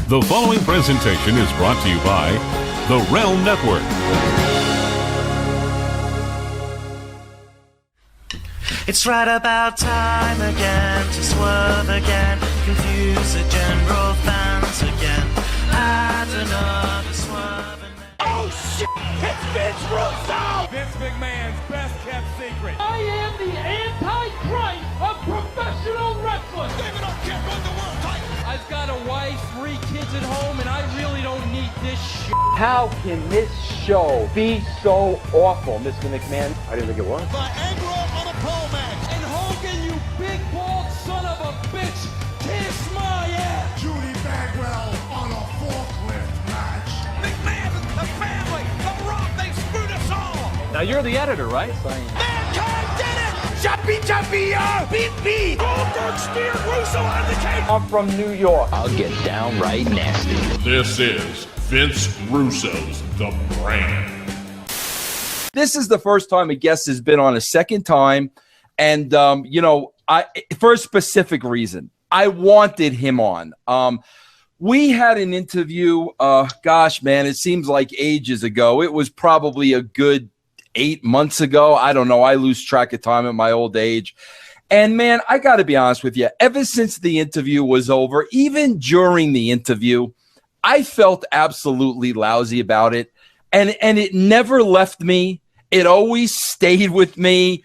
The following presentation is brought to you by the Realm Network. It's right about time again to swerve again, confuse the general fans again. Add another swerve and then... Oh shit! It's Vince Russo! Vince McMahon's best kept secret. I am the Antichrist of professional wrestling! David Arquette won the world title! I've got a wife, 3 kids at home, and I really don't need this shit. How can this show be so awful, Mr. McMahon? I didn't think it was. Viagra on a pole match. And Hogan, you big bald son of a bitch, kiss my ass! Judy Bagwell on a forklift match. McMahon, the family, The Rock, they screwed us all. Now, you're the editor, right? Mankind did it! Jumpy, beat me! Goldberg steered Russo out of the cage. I'm from New York. I'll get downright nasty. This is Vince Russo's The Brand. This is the first time a guest has been on a second time. And, for a specific reason, I wanted him on. We had an interview, it seems like ages ago. It was probably a good 8 months ago. I don't know. I lose track of time at my old age. And, man, I got to be honest with you. Ever since the interview was over, even during the interview, I felt absolutely lousy about it. And it never left me. It always stayed with me.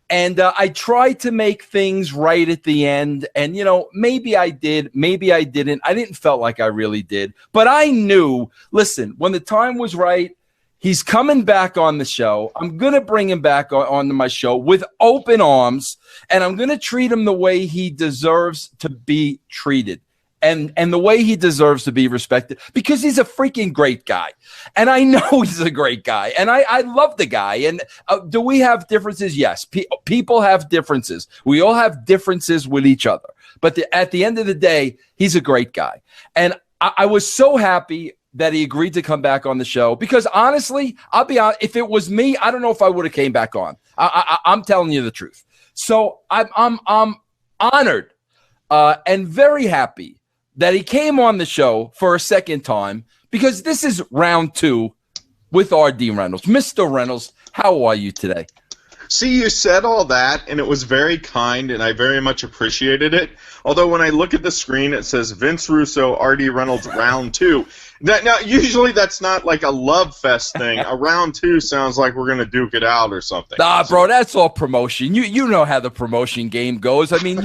And I tried to make things right at the end. And, maybe I did. Maybe I didn't. I didn't felt like I really did. But I knew, listen, when the time was right, he's coming back on the show. I'm going to bring him back onto my show with open arms. And I'm going to treat him the way he deserves to be treated. And the way he deserves to be respected, because he's a freaking great guy. And I know he's a great guy. And I love the guy. And do we have differences? Yes. People have differences. We all have differences with each other. But at the end of the day, he's a great guy. And I was so happy that he agreed to come back on the show, because honestly, I'll be honest, if it was me, I don't know if I would have came back on. I'm telling you the truth. So I'm honored and very happy that he came on the show for a second time, because this is round 2 with R.D. Reynolds. Mr. Reynolds, how are you today? See, you said all that, and it was very kind, and I very much appreciated it. Although when I look at the screen, it says Vince Russo, R.D. Reynolds, round 2. Now, usually that's not like a love fest thing. A round 2 sounds like we're going to duke it out or something. Nah, bro, that's all promotion. You know how the promotion game goes. I mean,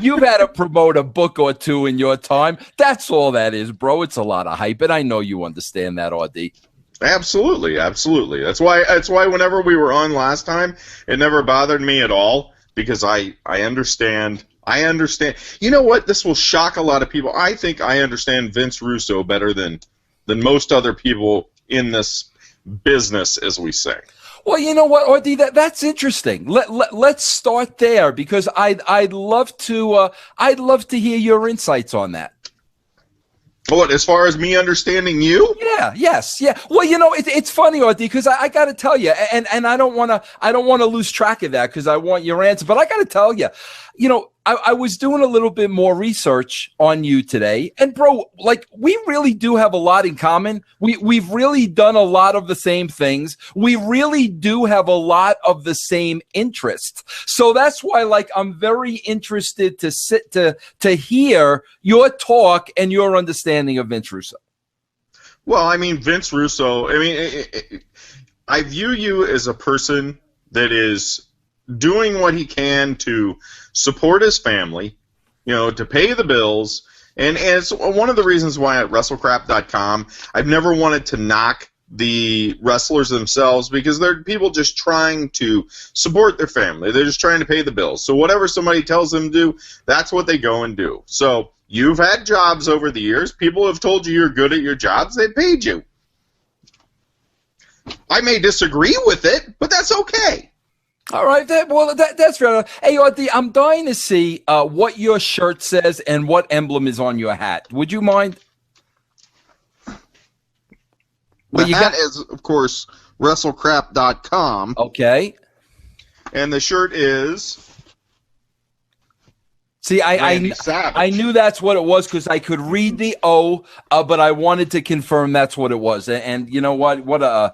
you've had to promote a book or 2 in your time. That's all that is, bro. It's a lot of hype, and I know you understand that, R.D. Absolutely. That's why whenever we were on last time, it never bothered me at all, because I understand. You know what? This will shock a lot of people. I think I understand Vince Russo better than most other people in this business, as we say. Well, you know what, R.D., that's interesting. Let's start there, because I'd love to hear your insights on that. What, as far as me understanding you? Yeah. Well, it's funny, R.D., because I got to tell you, and I don't want to lose track of that, because I want your answer. But I got to tell you, I was doing a little bit more research on you today, and bro, like, we really do have a lot in common. We've really done a lot of the same things. We really do have a lot of the same interests. So that's why, like, I'm very interested to hear your talk and your understanding of Vince Russo. Well, I mean, Vince Russo, I view you as a person that is doing what he can to support his family, to pay the bills, and it's one of the reasons why at WrestleCrap.com I've never wanted to knock the wrestlers themselves, because they're people just trying to support their family. They're just trying to pay the bills. So whatever somebody tells them to do, that's what they go and do. So you've had jobs over the years. People have told you you're good at your jobs. They paid you. I may disagree with it, but that's okay. All right, that's fair enough. Hey, R.D., I'm dying to see what your shirt says and what emblem is on your hat. Would you mind? The hat is, of course, WrestleCrap.com. Okay. And the shirt is See, I knew that's what it was because I could read the O, but I wanted to confirm that's what it was. And you know what? Bro,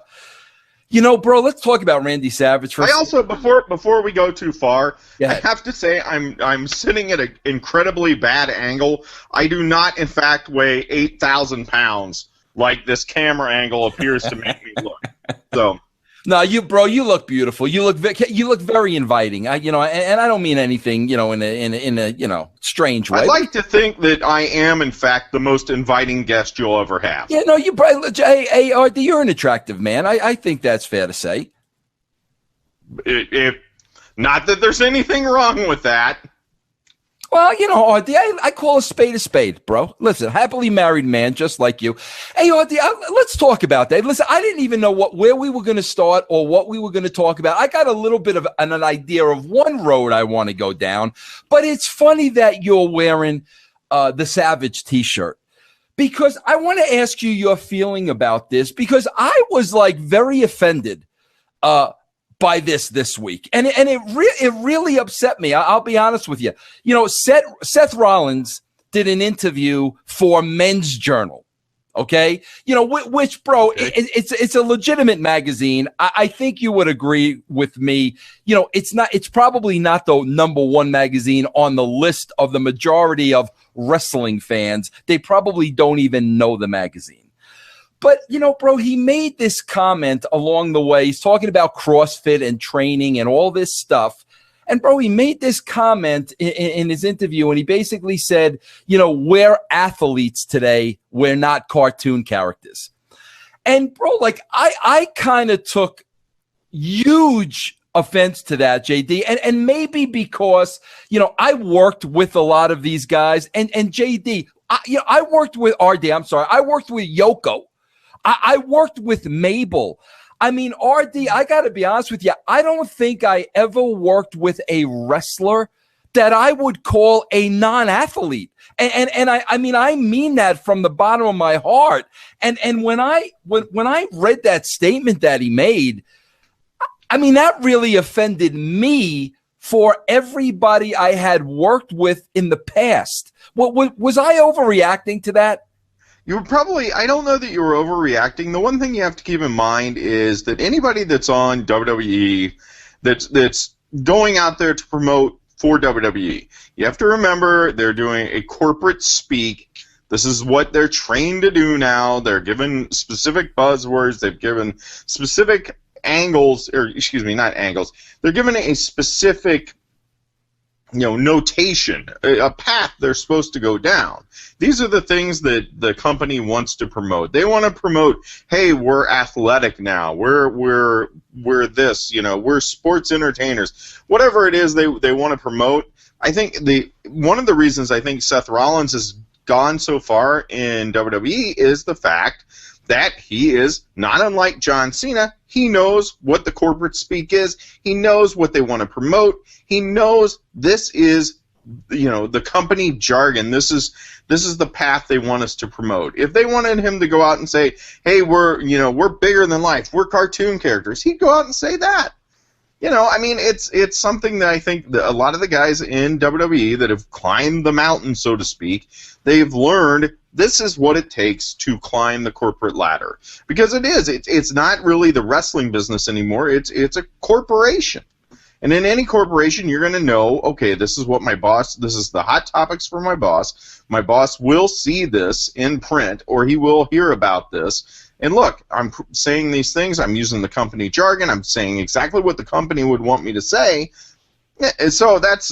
let's talk about Randy Savage for a also, before we go too far, I have to say I'm sitting at an incredibly bad angle. I do not, in fact, weigh 8,000 pounds like this camera angle appears to make me look. So. No, you look beautiful. You look very inviting. And I don't mean anything, in a strange way. I'd like to think that I am, in fact, the most inviting guest you'll ever have. Yeah, no, hey, Artie, you're an attractive man. I think that's fair to say. If not that there's anything wrong with that. Well, Artie, I call a spade, bro. Listen, happily married man, just like you. Hey, Artie, let's talk about that. Listen, I didn't even know where we were going to start or what we were going to talk about. I got a little bit of an idea of one road I want to go down, but it's funny that you're wearing the Savage T-shirt because I want to ask you your feeling about this because I was very offended by this week. And it really upset me. I'll be honest with you. Seth Rollins did an interview for Men's Journal. Okay. Which, bro, it's a legitimate magazine. I think you would agree with me. It's probably not the number one magazine on the list of the majority of wrestling fans. They probably don't even know the magazine. But, bro, he made this comment along the way. He's talking about CrossFit and training and all this stuff. And, bro, he made this comment in his interview, and he basically said, we're athletes today. We're not cartoon characters. And, bro, I kind of took huge offense to that, JD. And maybe because, I worked with a lot of these guys. And JD, I worked with Artie. I'm sorry. I worked with Yoko. I worked with Mabel. I mean, Artie, I got to be honest with you. I don't think I ever worked with a wrestler that I would call a non-athlete. And I mean that from the bottom of my heart. And when I read that statement that he made, I mean, that really offended me for everybody I had worked with in the past. Was I overreacting to that? You were probably, I don't know that you were overreacting. The one thing you have to keep in mind is that anybody that's on WWE that's going out there to promote for WWE, you have to remember they're doing a corporate speak. This is what they're trained to do now. They're given specific buzzwords. They've given specific angles, or excuse me, not angles. They're given a specific notation, a path they're supposed to go down. These are the things that the company wants to promote. They want to promote, hey, we're athletic now. We're this, we're sports entertainers. Whatever it is they want to promote. I think one of the reasons I think Seth Rollins has gone so far in WWE is the fact that he is not unlike John Cena. He knows what the corporate speak is. He knows what they want to promote. He knows this is, the company jargon. This is the path they want us to promote. If they wanted him to go out and say, "Hey, we're bigger than life. We're cartoon characters," he'd go out and say that. It's something that I think that a lot of the guys in WWE that have climbed the mountain, so to speak, they've learned this is what it takes to climb the corporate ladder. Because it's not really the wrestling business anymore. It's a corporation. And in any corporation, you're going to know, okay, this is what this is the hot topics for my boss. My boss will see this in print, or he will hear about this. And look, I'm saying these things. I'm using the company jargon. I'm saying exactly what the company would want me to say. And so that's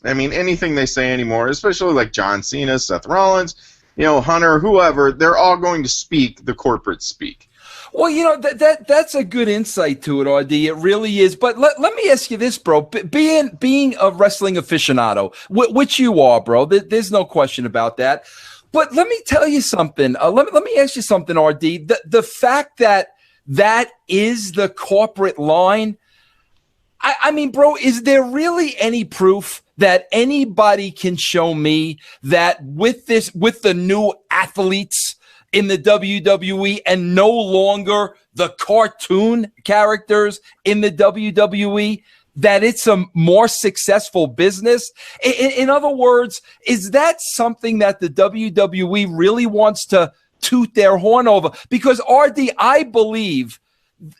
anything they say anymore, especially like John Cena, Seth Rollins, Hunter, whoever, they're all going to speak the corporate speak. Well, that's a good insight to it, Artie. It really is. But let me ask you this, bro. Being a wrestling aficionado, which you are, bro, there's no question about that. But let me tell you something. Let me ask you something, Artie. The fact that is the corporate line, I mean, bro, is there really any proof that anybody can show me that with the new athletes in the WWE and no longer the cartoon characters in the WWE, that it's a more successful business? In other words, is that something that the WWE really wants to toot their horn over? Because, RD, I believe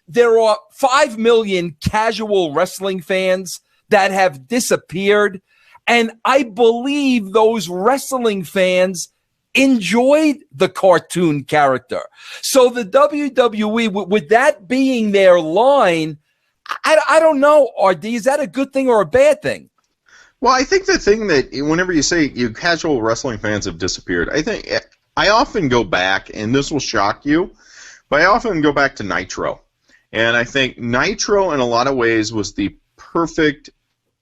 there are 5 million casual wrestling fans that have disappeared, and I believe those wrestling fans enjoyed the cartoon character. So the WWE, with that being their line, I don't know, RD, is that a good thing or a bad thing? Well, I think the thing that whenever you say you casual wrestling fans have disappeared, I often go back, and this will shock you, but I often go back to Nitro. And I think Nitro in a lot of ways was the perfect,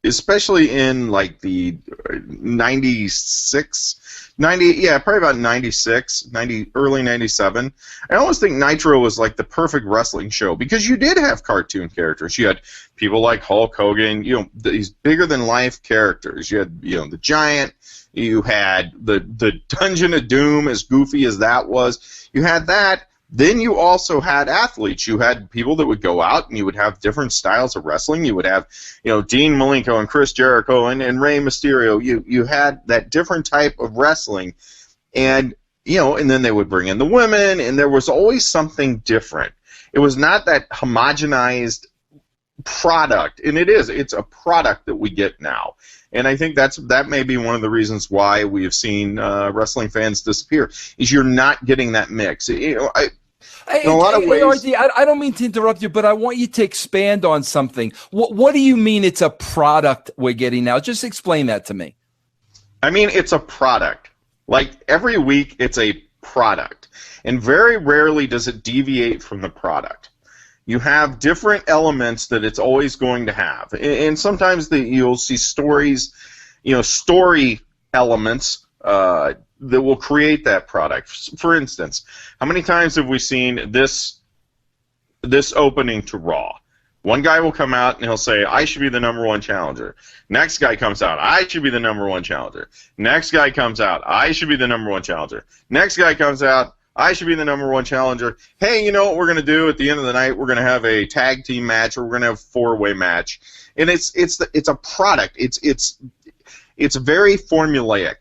especially in like the 96, 90, yeah, probably about 96, 90, early 97. I almost think Nitro was like the perfect wrestling show because you did have cartoon characters. You had people like Hulk Hogan, these bigger than life characters. You had, the Giant. You had the Dungeon of Doom, as goofy as that was. You had that. Then you also had athletes. You had people that would go out and you would have different styles of wrestling. You would have, Dean Malenko and Chris Jericho and Rey Mysterio. You had that different type of wrestling. And, and then they would bring in the women, and there was always something different. It was not that homogenized product, and it's a product that we get now. And I think that may be one of the reasons why we have seen wrestling fans disappear, is you're not getting that mix. In a lot of ways, RD, I don't mean to interrupt you, but I want you to expand on something. What do you mean it's a product we're getting now? Just explain that to me. I mean, it's a product. Like, every week, it's a product. And very rarely does it deviate from the product. You have different elements that it's always going to have. And sometimes you'll see stories, story elements that will create that product. For instance, how many times have we seen this opening to Raw? One guy will come out and he'll say, I should be the #1 challenger. Next guy comes out, I should be the #1 challenger. Next guy comes out, I should be the #1 challenger. Next guy comes out, I should be the #1 challenger. Hey, you know what we're going to do at the end of the night? We're going to have a tag team match, or we're going to have a 4-way match. And it's a product. It's very formulaic.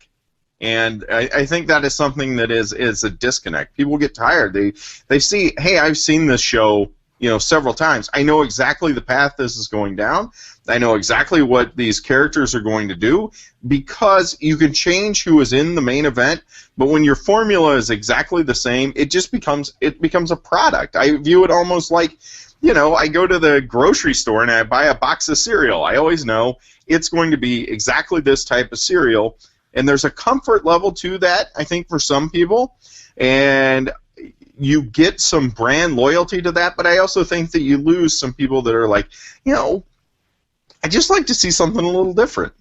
And I think that is something that is a disconnect. People get tired. They see, hey, I've seen this show, several times. I know exactly the path this is going down. I know exactly what these characters are going to do, because you can change who is in the main event, but when your formula is exactly the same, it becomes a product. I view it almost like, I go to the grocery store and I buy a box of cereal. I always know it's going to be exactly this type of cereal. And there's a comfort level to that, I think, for some people. And you get some brand loyalty to that, but I also think that you lose some people that are like, I just like to see something a little different.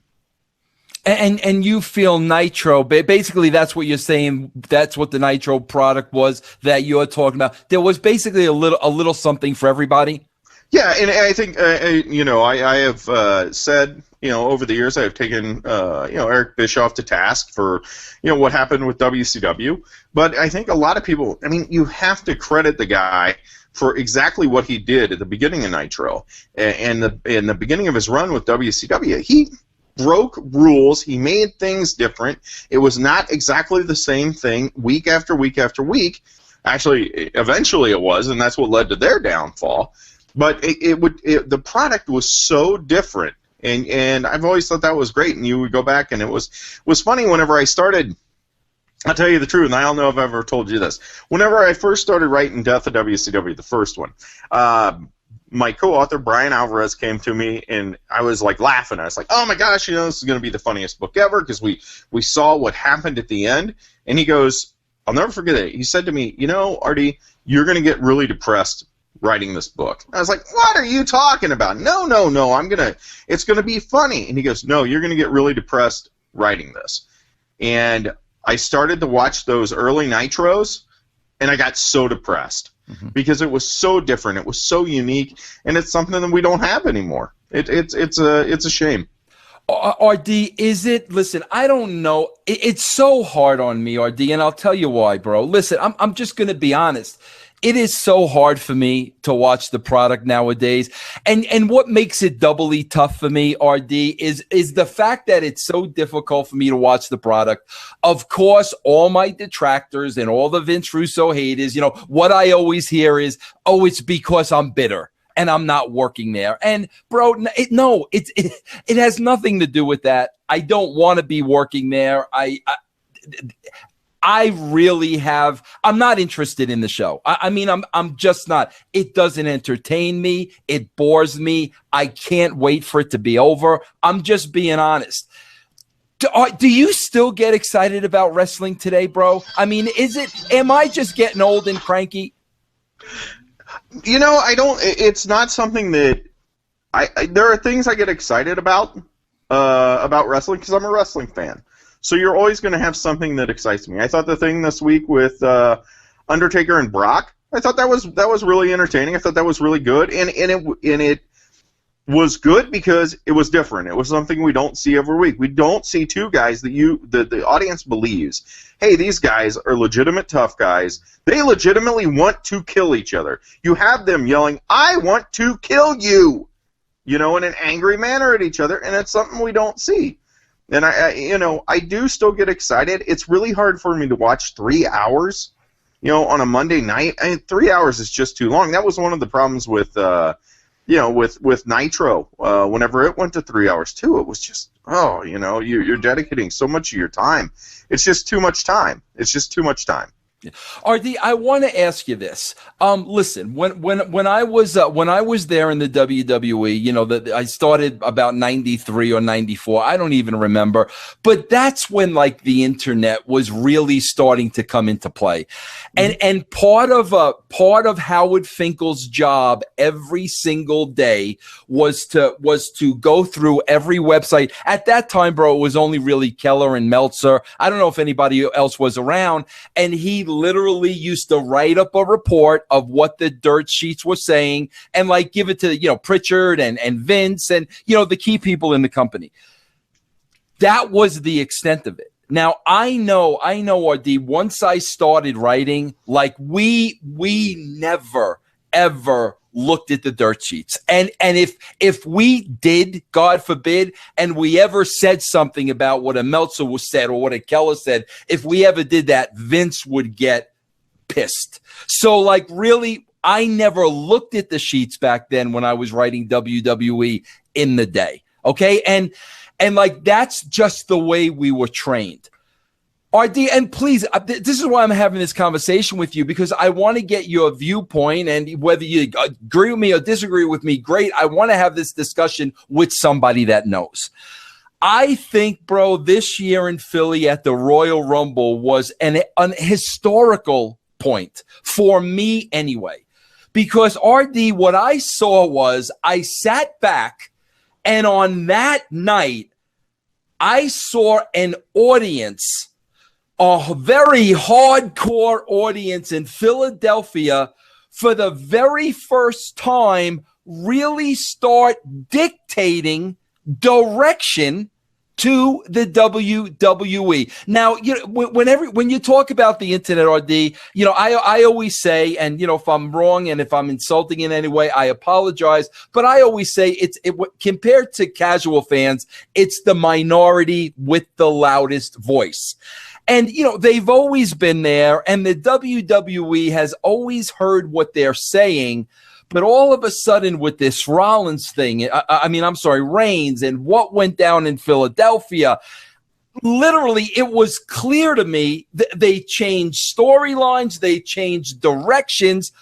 And you feel Nitro, basically that's what you're saying, that's what the Nitro product was that you're talking about. There was basically a little something for everybody. Yeah, and I think, I have said, over the years, I have taken, Eric Bischoff to task for, what happened with WCW. But I think a lot of people, you have to credit the guy for exactly what he did at the beginning of Nitro. And in the beginning of his run with WCW, he broke rules. He made things different. It was not exactly the same thing week after week after week. Actually, eventually it was, and that's what led to their downfall. But the product was so different, and I've always thought that was great. And you would go back, and it was funny whenever I started. I'll tell you the truth, and I don't know if I've ever told you this. Whenever I first started writing Death of WCW, the first one, my co-author Brian Alvarez came to me, and I was like laughing. I was like, "Oh my gosh, this is going to be the funniest book ever," because we saw what happened at the end. And he goes, I'll never forget it. He said to me, Artie, you're going to get really depressed writing this book. I was like, what are you talking about? No, it's going to be funny. And he goes, no, you're going to get really depressed writing this. And I started to watch those early Nitros, and I got so depressed because it was so different. It was so unique, and it's something that we don't have anymore. It's a shame. RD, is it? Listen, I don't know. It's so hard on me, RD, and I'll tell you why, bro. Listen, I'm just going to be honest. it is so hard for me to watch the product nowadays. And what makes it doubly tough for me, RD, is the fact that it's so difficult for me to watch the product. Of course, all my detractors and all the Vince Russo haters, what I always hear is, oh, it's because I'm bitter and I'm not working there. And bro, it has nothing to do with that. I don't want to be working there. I'm not interested in the show. I'm just not. It doesn't entertain me. It bores me. I can't wait for it to be over. I'm just being honest. Do you still get excited about wrestling today, bro? Am I just getting old and cranky? I don't. It's not something that there are things I get excited about wrestling because I'm a wrestling fan. So you're always going to have something that excites me. I thought the thing this week with Undertaker and Brock, I thought that was really entertaining. I thought that was really good, and it was good because it was different. It was something we don't see every week. We don't see two guys that the audience believes, hey, these guys are legitimate tough guys. They legitimately want to kill each other. You have them yelling, "I want to kill you," in an angry manner at each other, and it's something we don't see. And I do still get excited. It's really hard for me to watch 3 hours, on a Monday night. 3 hours is just too long. That was one of the problems with, with Nitro. Whenever it went to 3 hours too, it was just, you're dedicating so much of your time. It's just too much time. Artie, I want to ask you this. Listen, when I was there in the WWE, I started about 93 or 94. I don't even remember, but that's when the internet was really starting to come into play, and part of Howard Finkel's job every single day was to go through every website. At that time, bro, it was only really Keller and Meltzer. I don't know if anybody else was around, and he literally used to write up a report of what the dirt sheets were saying and give it to Pritchard and Vince and the key people in the company. That was the extent of it. Now I know RD, once I started writing, we never ever looked at the dirt sheets. And if we did, God forbid, and we ever said something about what a Meltzer was said or what a Keller said, if we ever did that, Vince would get pissed. So really, I never looked at the sheets back then when I was writing WWE in the day. Okay. And that's just the way we were trained. RD, and please, this is why I'm having this conversation with you, because I want to get your viewpoint, and whether you agree with me or disagree with me, great. I want to have this discussion with somebody that knows. I think, bro, this year in Philly at the Royal Rumble was an historical point for me anyway, because RD, what I saw was I sat back, and on that night, I saw an audience, a very hardcore audience in Philadelphia, for the very first time, really start dictating direction to the WWE. Now, when you talk about the internet, RD, I always say, and if I'm wrong and if I'm insulting in any way, I apologize. But I always say compared to casual fans, it's the minority with the loudest voice. And, they've always been there, and the WWE has always heard what they're saying. But all of a sudden with this Reigns and what went down in Philadelphia, literally it was clear to me that they changed storylines, they changed directions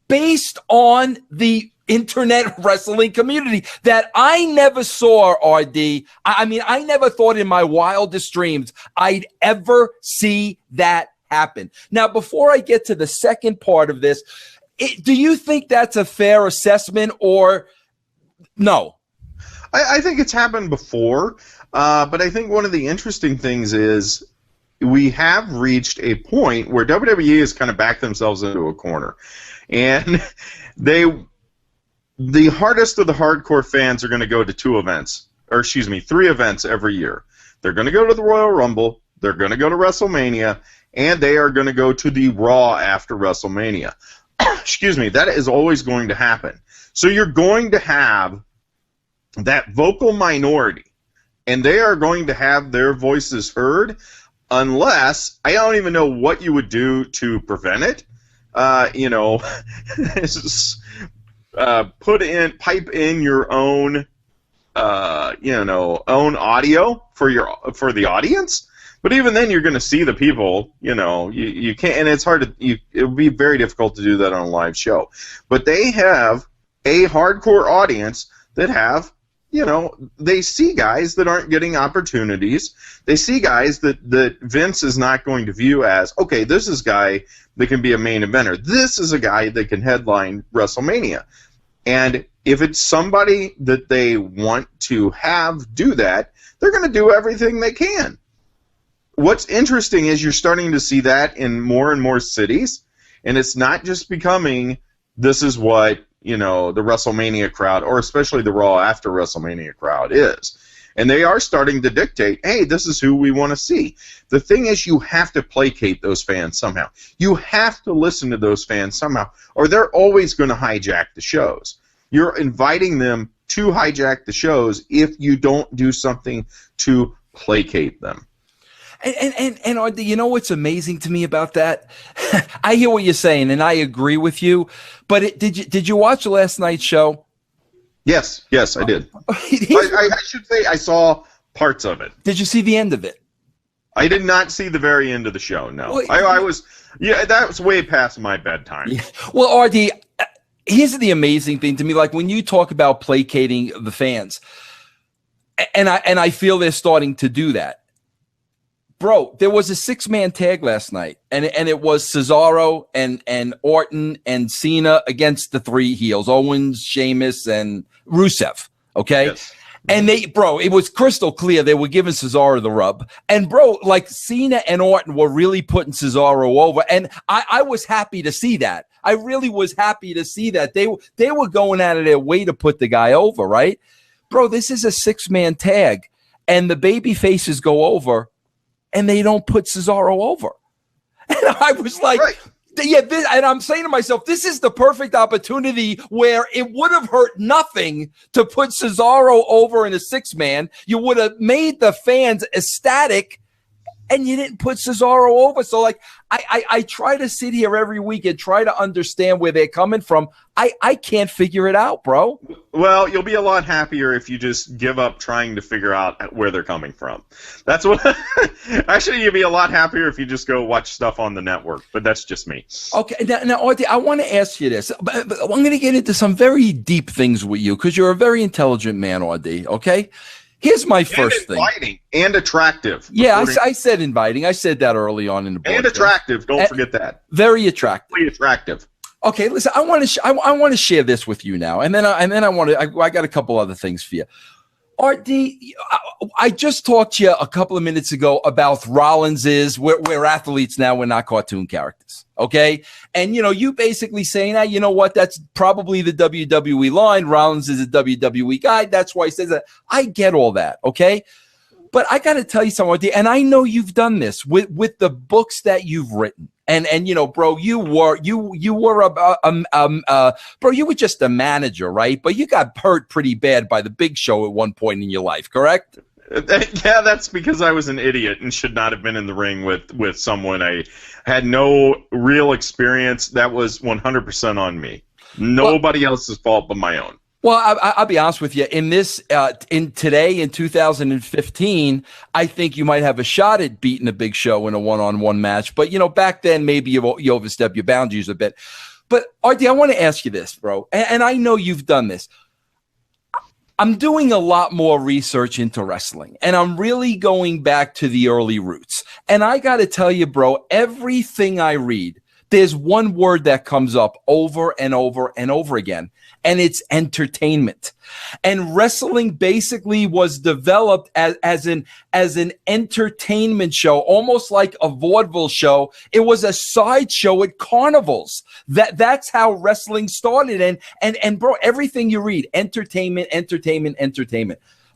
based on the internet wrestling community that I never saw, RD. I never thought in my wildest dreams I'd ever see that happen. Now, before I get to the second part of this, do you think that's a fair assessment or no? I think it's happened before, but I think one of the interesting things is we have reached a point where WWE has kind of backed themselves into a corner. And the hardest of the hardcore fans are going to go to 3 events every year. They're going to go to the Royal Rumble, they're going to go to WrestleMania, and they are going to go to the Raw after WrestleMania. excuse me, that is always going to happen. So you're going to have that vocal minority, and they are going to have their voices heard unless, I don't even know what you would do to prevent it. Pipe in your own, own audio for the audience. But even then, you're going to see the people. You can't, and it's hard to. It would be very difficult to do that on a live show. But they have a hardcore audience that have, they see guys that aren't getting opportunities. They see guys that Vince is not going to view as, okay, this is a guy that can be a main eventer. This is a guy that can headline WrestleMania. And if it's somebody that they want to have do that, they're going to do everything they can. What's interesting is you're starting to see that in more and more cities, and it's not just becoming, this is what, the WrestleMania crowd, or especially the Raw after WrestleMania crowd is. And they are starting to dictate, hey, this is who we want to see. The thing is, you have to placate those fans somehow. You have to listen to those fans somehow, or they're always going to hijack the shows. You're inviting them to hijack the shows if you don't do something to placate them. And Artie, you know what's amazing to me about that? I hear what you're saying, and I agree with you. But did you watch last night's show? Yes, I did. I should say I saw parts of it. Did you see the end of it? I did not see the very end of the show. No, well, that was way past my bedtime. Yeah. Well, Artie, here's the amazing thing to me. Like when you talk about placating the fans, and I feel they're starting to do that. Bro, there was a 6-man tag last night, and it was Cesaro and Orton and Cena against the 3 heels, Owens, Sheamus, and Rusev, okay? Yes. And it was crystal clear they were giving Cesaro the rub. And, bro, like Cena and Orton were really putting Cesaro over, and I was happy to see that. I really was happy to see that. They were going out of their way to put the guy over, right? Bro, this is a 6-man tag, and the baby faces go over, and they don't put Cesaro over. And I was like, right. And I'm saying to myself, this is the perfect opportunity where it would have hurt nothing to put Cesaro over in a 6-man. You would have made the fans ecstatic, and you didn't put Cesaro over. So, like, I try to sit here every week and try to understand where they're coming from. I can't figure it out, bro. Well, you'll be a lot happier if you just give up trying to figure out where they're coming from. That's what. Actually, you'll be a lot happier if you just go watch stuff on the network. But that's just me. Okay, now Artie, I want to ask you this. But I'm going to get into some very deep things with you because you're a very intelligent man, Artie. Okay. Here's my first thing. Inviting and attractive. Yeah, I said inviting. I said that early on in the book. And attractive. Don't forget that. Very attractive. Very attractive. Okay, listen. I want to share this with you now, and then I got a couple other things for you. Artie, I just talked to you a couple of minutes ago about Rollins we're athletes now. We're not cartoon characters. Okay. And, you basically saying that, you know what? That's probably the WWE line. Rollins is a WWE guy. That's why he says that. I get all that. Okay. But I got to tell you something, and I know you've done this with the books that you've written. And bro, you were just a manager, right? But you got hurt pretty bad by the Big Show at one point in your life, correct? Yeah, that's because I was an idiot and should not have been in the ring with someone. I had no real experience. That was 100% on me. Nobody else's fault but my own. Well, I'll be honest with you. In today, in 2015, I think you might have a shot at beating a Big Show in a one-on-one match. But, back then, maybe you overstep your boundaries a bit. But, Artie, I want to ask you this, bro. And I know you've done this. I'm doing a lot more research into wrestling. And I'm really going back to the early roots. And I got to tell you, bro, everything I read, there's one word that comes up over and over and over again, and it's entertainment. And wrestling basically was developed as an entertainment show, almost like a vaudeville show. It was a sideshow at carnivals. That's how wrestling started. And bro, everything you read, entertainment.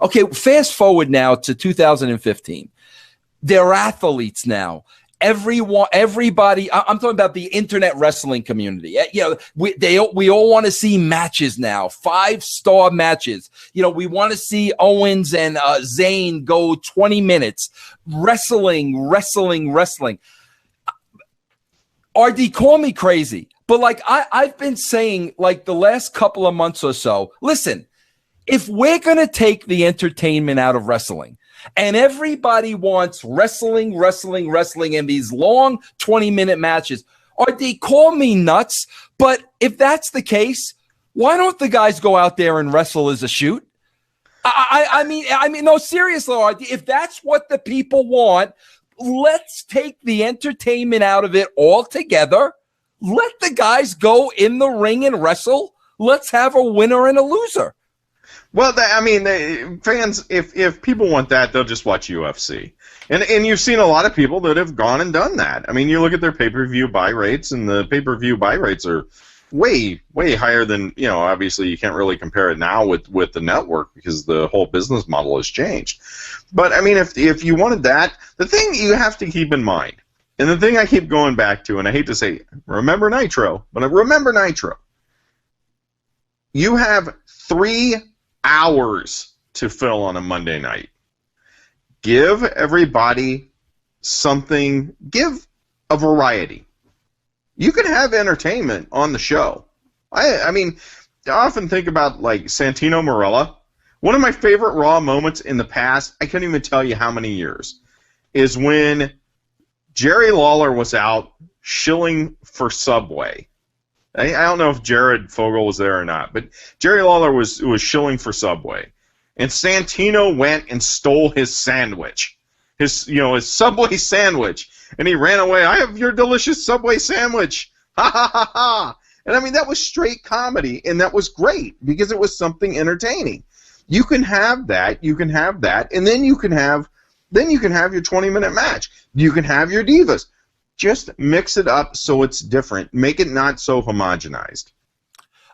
Okay, fast forward now to 2015. They're athletes now. everybody. I'm talking about the internet wrestling community. We all want to see matches now, 5-star matches. We want to see Owens and Zayn go 20 minutes, wrestling. RD, call me crazy, but I've been saying the last couple of months or so, listen, if we're going to take the entertainment out of wrestling and everybody wants wrestling and these long 20-minute matches, RD, call me nuts, but if that's the case, why don't the guys go out there and wrestle as a shoot? I mean, no, seriously, RD, if that's what the people want, let's take the entertainment out of it altogether. Let the guys go in the ring and wrestle. Let's have a winner and a loser. Well, fans, if people want that, they'll just watch UFC. And you've seen a lot of people that have gone and done that. I mean, you look at their pay-per-view buy rates, and the pay-per-view buy rates are way, way higher than, obviously you can't really compare it now with the network because the whole business model has changed. But, I mean, if you wanted that, the thing you have to keep in mind, and the thing I keep going back to, and I hate to say, remember Nitro, but remember Nitro. You have 3 hours to fill on a Monday night. Give everybody something, give a variety. You can have entertainment on the show. I mean, I often think about Santino Marella. One of my favorite Raw moments in the past, I couldn't even tell you how many years, is when Jerry Lawler was out shilling for Subway. I don't know if Jared Fogle was there or not, but Jerry Lawler was shilling for Subway, and Santino went and stole his sandwich, his Subway sandwich, and he ran away. I have your delicious Subway sandwich, ha ha ha ha! And I mean that was straight comedy, and that was great because it was something entertaining. You can have that, and then you can have your 20-minute match. You can have your divas. Just mix it up so it's different. Make it not so homogenized.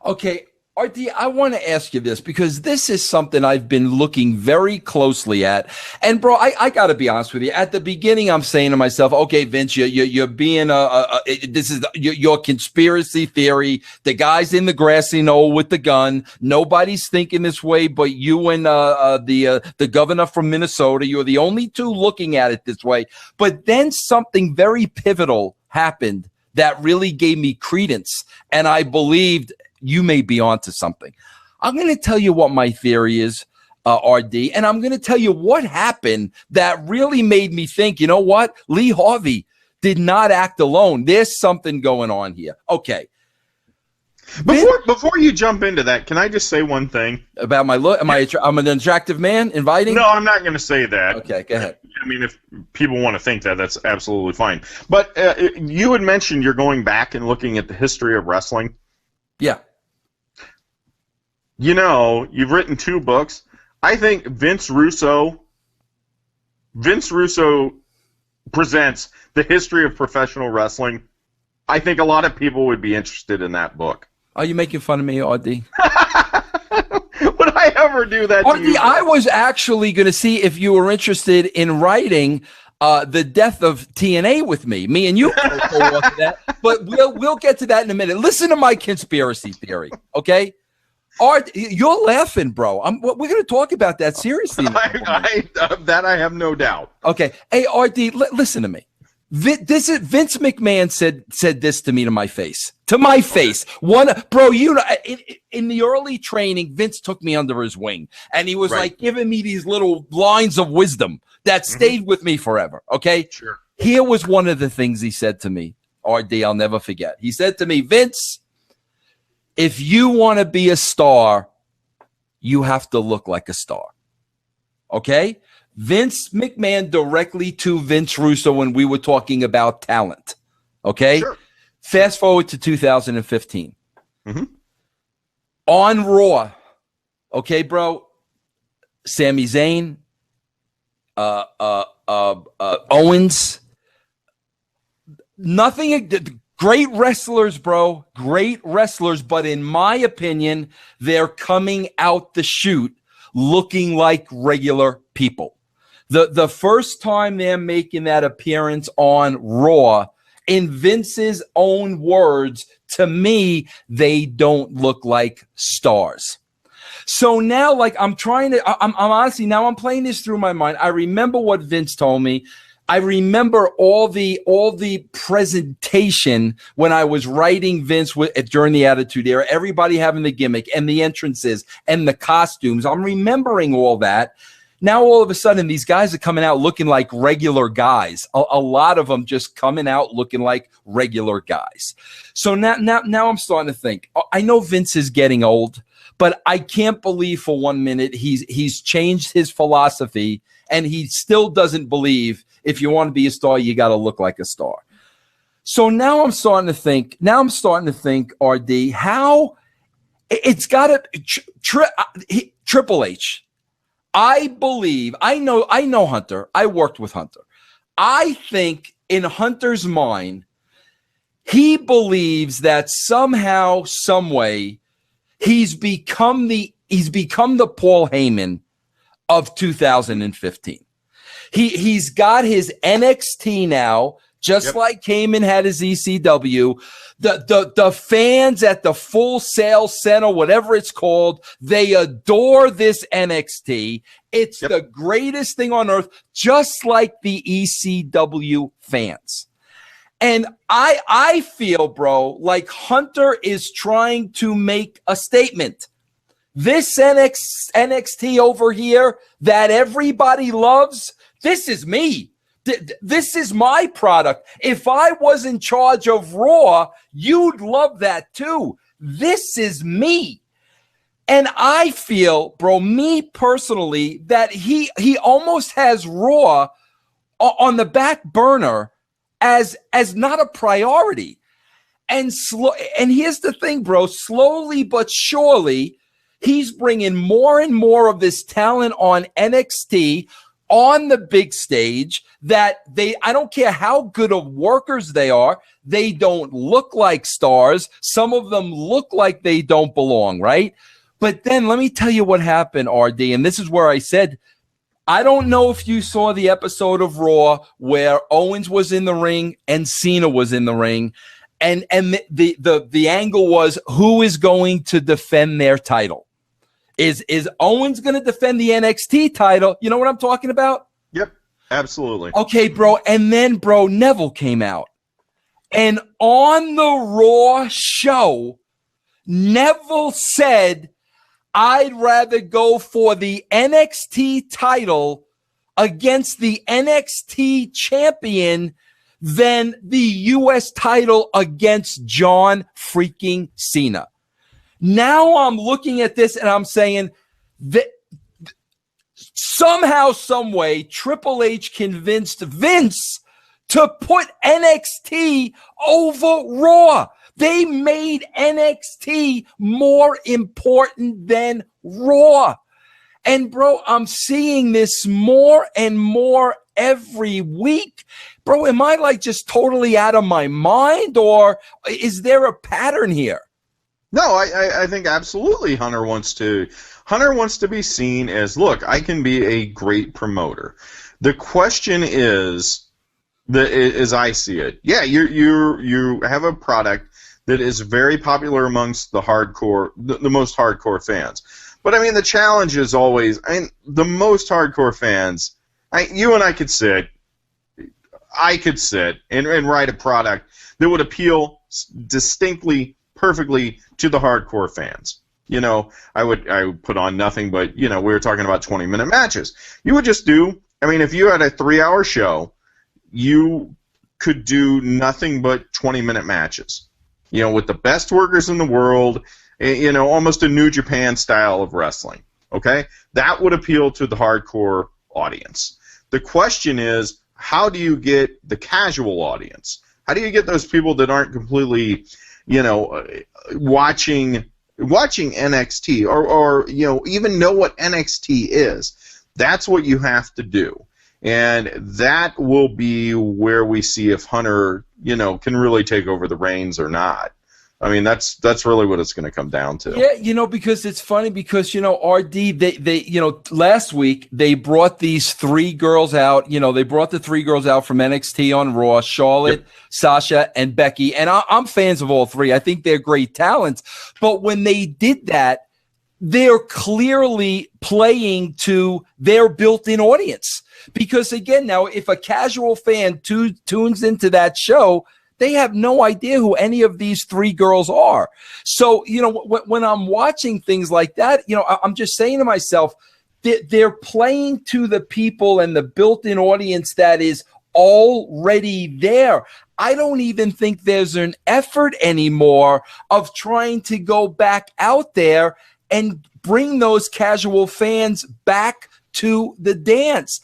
Okay, Artie, I want to ask you this because this is something I've been looking very closely at. And, bro, I got to be honest with you. At the beginning, I'm saying to myself, okay, Vince, you're being this is your conspiracy theory. The guy's in the grassy knoll with the gun. Nobody's thinking this way but you and the governor from Minnesota. You're the only two looking at it this way. But then something very pivotal happened that really gave me credence, and I believed you may be onto something. I'm going to tell you what my theory is, RD, and I'm going to tell you what happened that really made me think, you know what? Lee Harvey did not act alone. There's something going on here. Okay. Before you jump into that, can I just say one thing? About my look? I'm an attractive man, inviting? No, I'm not going to say that. Okay, go ahead. I mean, if people want to think that, that's absolutely fine. But you had mentioned you're going back and looking at the history of wrestling. Yeah. You've written 2 books. I think Vince Russo presents the history of professional wrestling. I think a lot of people would be interested in that book. Are you making fun of me, Artie? Would I ever do that to you? I was actually going to see if you were interested in writing the death of TNA with me. Me and you go off of that, but we'll get to that in a minute. Listen to my conspiracy theory, okay? Art, you're laughing, bro. We're going to talk about that seriously. That I have no doubt. Okay. Hey, RD, listen to me. Vince McMahon said this to me to my face. To my face. Bro, in the early training, Vince took me under his wing, and he was giving me these little lines of wisdom that stayed with me forever. Okay? Sure. Here was one of the things he said to me, RD, I'll never forget. He said to me, Vince, if you want to be a star, you have to look like a star. Okay? Vince McMahon directly to Vince Russo when we were talking about talent. Okay? Sure. Fast forward to 2015. On Raw. Okay, bro? Sami Zayn, Owens. Nothing. Great wrestlers, bro. Great wrestlers. But in my opinion, they're coming out the chute looking like regular people. The first time they're making that appearance on Raw, in Vince's own words, to me, they don't look like stars. So now, like, I'm honestly, now I'm playing this through my mind. I remember what Vince told me. I remember all the presentation when I was writing Vince during the Attitude Era, everybody having the gimmick and the entrances and the costumes. I'm remembering all that. Now, all of a sudden, these guys are coming out looking like regular guys. A lot of them just coming out looking like regular guys. So now I'm starting to think, I know Vince is getting old, but I can't believe for 1 minute he's changed his philosophy, and he still doesn't believe if you want to be a star, you got to look like a star. So now I'm starting to think, RD, how it's got to Triple H. I believe, I know Hunter. I worked with Hunter. I think in Hunter's mind, he believes that somehow, some way, he's become the Paul Heyman of 2015. He's got his NXT now, just like Heyman had his ECW. The fans at the Full Sail Center, whatever it's called, they adore this NXT. It's the greatest thing on earth, just like the ECW fans. And I feel, bro, like Hunter is trying to make a statement. This NXT over here that everybody loves, this is me. This is my product. If I was in charge of Raw, you'd love that too. This is me. And I feel, bro, me personally, that he almost has Raw on the back burner as not a priority. And here's the thing, bro, slowly but surely, he's bringing more and more of this talent on NXT on the big stage that I don't care how good of workers they are, they don't look like stars. Some of them look like they don't belong, right? But then let me tell you what happened, RD, and this is where I said, I don't know if you saw the episode of Raw where Owens was in the ring and Cena was in the ring, and the angle was who is going to defend their title. Is Owens going to defend the NXT title? You know what I'm talking about? Yep, absolutely. Okay, bro. And then, bro, Neville came out. And on the Raw show, Neville said, I'd rather go for the NXT title against the NXT champion than the U.S. title against John freaking Cena. Now I'm looking at this and I'm saying that somehow, some way, Triple H convinced Vince to put NXT over Raw. They made NXT more important than Raw. And, bro, I'm seeing this more and more every week. Bro, am I like just totally out of my mind, or is there a pattern here? No, I think absolutely Hunter wants to be seen as, look, I can be a great promoter. The question is, as I see it, yeah, you have a product that is very popular amongst the hardcore, the most hardcore fans. But I mean, the challenge is always, the most hardcore fans, you and I could sit and write a product that would appeal distinctly, perfectly to the hardcore fans. You know, I would put on nothing but, we were talking about 20-minute matches. You would just do, if you had a 3-hour show, you could do nothing but 20-minute matches. With the best workers in the world, almost a New Japan style of wrestling. Okay? That would appeal to the hardcore audience. The question is, how do you get the casual audience? How do you get those people that aren't completely, watching NXT or even know what NXT is? That's what you have to do. And that will be where we see if Hunter, can really take over the reins or not. I mean, that's really what it's going to come down to. Yeah, because it's funny because, RD, they last week they brought these 3 girls out. They brought the 3 girls out from NXT on Raw, Charlotte, Sasha, and Becky. And I'm fans of all 3. I think they're great talents. But when they did that, they're clearly playing to their built-in audience. Because, again, now, if a casual fan tunes into that show, they have no idea who any of these 3 girls are. So, when I'm watching things like that, I'm just saying to myself, they're playing to the people and the built-in audience that is already there. I don't even think there's an effort anymore of trying to go back out there and bring those casual fans back to the dance.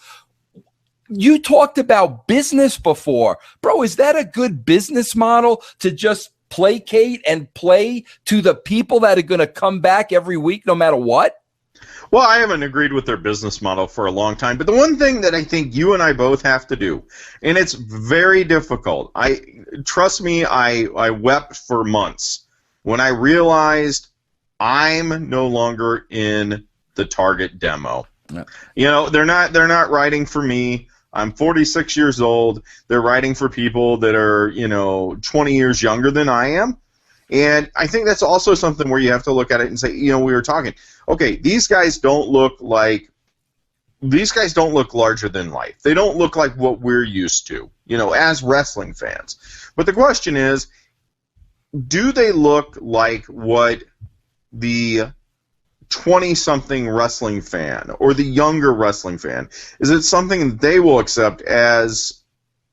You talked about business before. Bro, is that a good business model to just placate and play to the people that are going to come back every week no matter what? Well, I haven't agreed with their business model for a long time, but the one thing that I think you and I both have to do, and it's very difficult, trust me, I wept for months when I realized I'm no longer in the target demo. Yeah. They're not writing for me. I'm 46 years old. They're writing for people that are, 20 years younger than I am. And I think that's also something where you have to look at it and say, we were talking, okay, these guys don't look larger than life. They don't look like what we're used to, as wrestling fans. But the question is, do they look like what the 20-something wrestling fan or the younger wrestling fan? Is it something that they will accept as,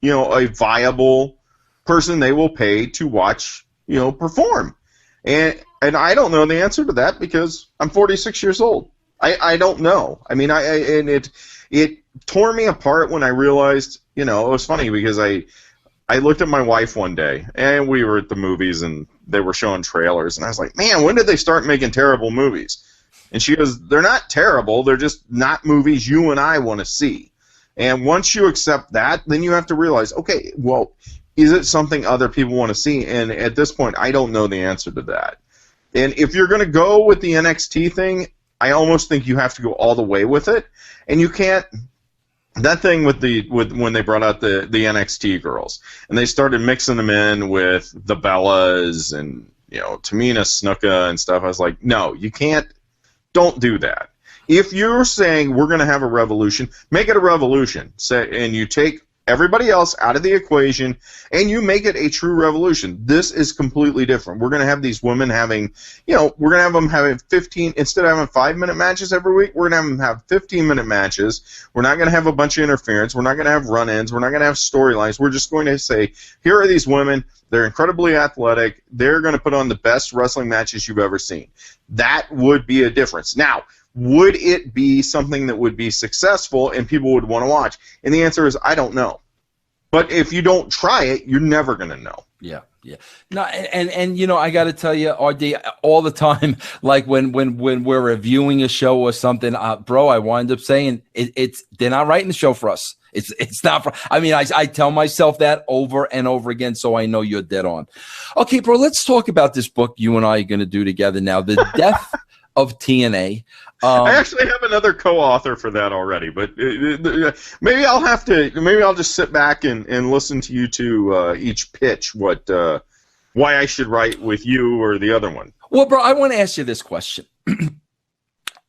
a viable person they will pay to watch, perform? And I don't know the answer to that because I'm 46 years old. I don't know. I mean, and it tore me apart when I realized, it was funny because I looked at my wife one day and we were at the movies and they were showing trailers and I was like, man, when did they start making terrible movies? And she goes, they're not terrible, they're just not movies you and I want to see. And once you accept that, then you have to realize, okay, well, is it something other people want to see? And at this point, I don't know the answer to that. And if you're going to go with the NXT thing, I almost think you have to go all the way with it. And you can't, that thing with when they brought out the NXT girls, and they started mixing them in with the Bellas and, Tamina Snuka and stuff, I was like, no, you can't. Don't do that. If you're saying we're going to have a revolution, make it a revolution. And you take everybody else out of the equation, and you make it a true revolution. This is completely different. We're going to have these women having, we're going to have them having 15, instead of having 5-minute matches every week, we're going to have them have 15-minute matches. We're not going to have a bunch of interference. We're not going to have run-ins. We're not going to have storylines. We're just going to say, here are these women. They're incredibly athletic. They're going to put on the best wrestling matches you've ever seen. That would be a difference. Now, would it be something that would be successful and people would want to watch? And the answer is, I don't know. But if you don't try it, you're never going to know. Yeah. No, and I got to tell you, RD, all the time, like when we're reviewing a show or something, bro, I wind up saying they're not writing the show for us. It's not for. I mean, I tell myself that over and over again, so I know you're dead on. Okay, bro, let's talk about this book you and I are going to do together now, The Death of TNA. I actually have another co-author for that already, but maybe I'll just sit back and listen to you two each pitch why I should write with you or the other one. Well, bro, I want to ask you this question.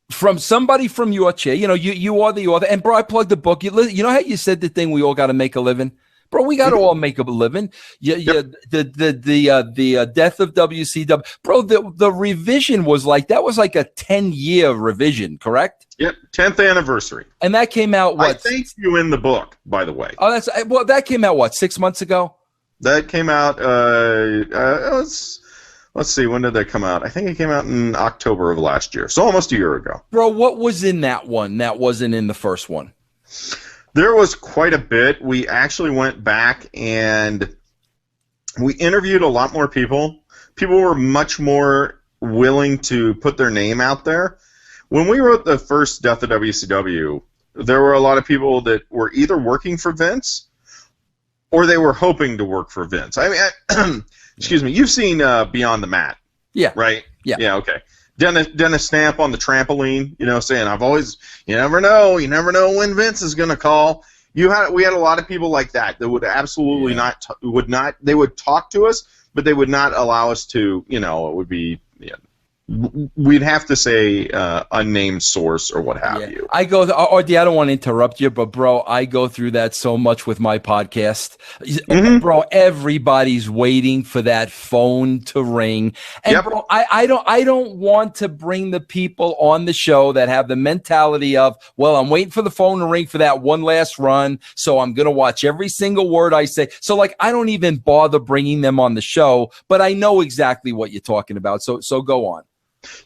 From somebody from your chair, you are the author, and bro, I plugged the book. You know how you said the thing, we all got to make a living? Bro, we got to all make a living. The death of WCW. Bro, the revision was like a 10-year revision, correct? Yep, 10th anniversary. And that came out, what? I thank you in the book, by the way. Oh, that came out, what, 6 months ago? That came out, let's see, when did that come out? I think it came out in October of last year, so almost a year ago. Bro, what was in that one that wasn't in the first one? There was quite a bit. We actually went back and we interviewed a lot more people. People were much more willing to put their name out there. When we wrote the first Death of WCW, there were a lot of people that were either working for Vince or they were hoping to work for Vince. I mean, excuse me, you've seen Beyond the Mat. Yeah. Right? Yeah. Yeah, okay. Dennis Stamp on the trampoline, saying, you never know when Vince is going to call. We had a lot of people like that would absolutely they would talk to us, but they would not allow us to, it would be, we'd have to say unnamed source or what have you. I go, Artie, I don't want to interrupt you, but bro, I go through that so much with my podcast. Bro, everybody's waiting for that phone to ring. And bro, I don't want to bring the people on the show that have the mentality of, well, I'm waiting for the phone to ring for that one last run, so I'm going to watch every single word I say. So like, I don't even bother bringing them on the show, but I know exactly what you're talking about. So go on.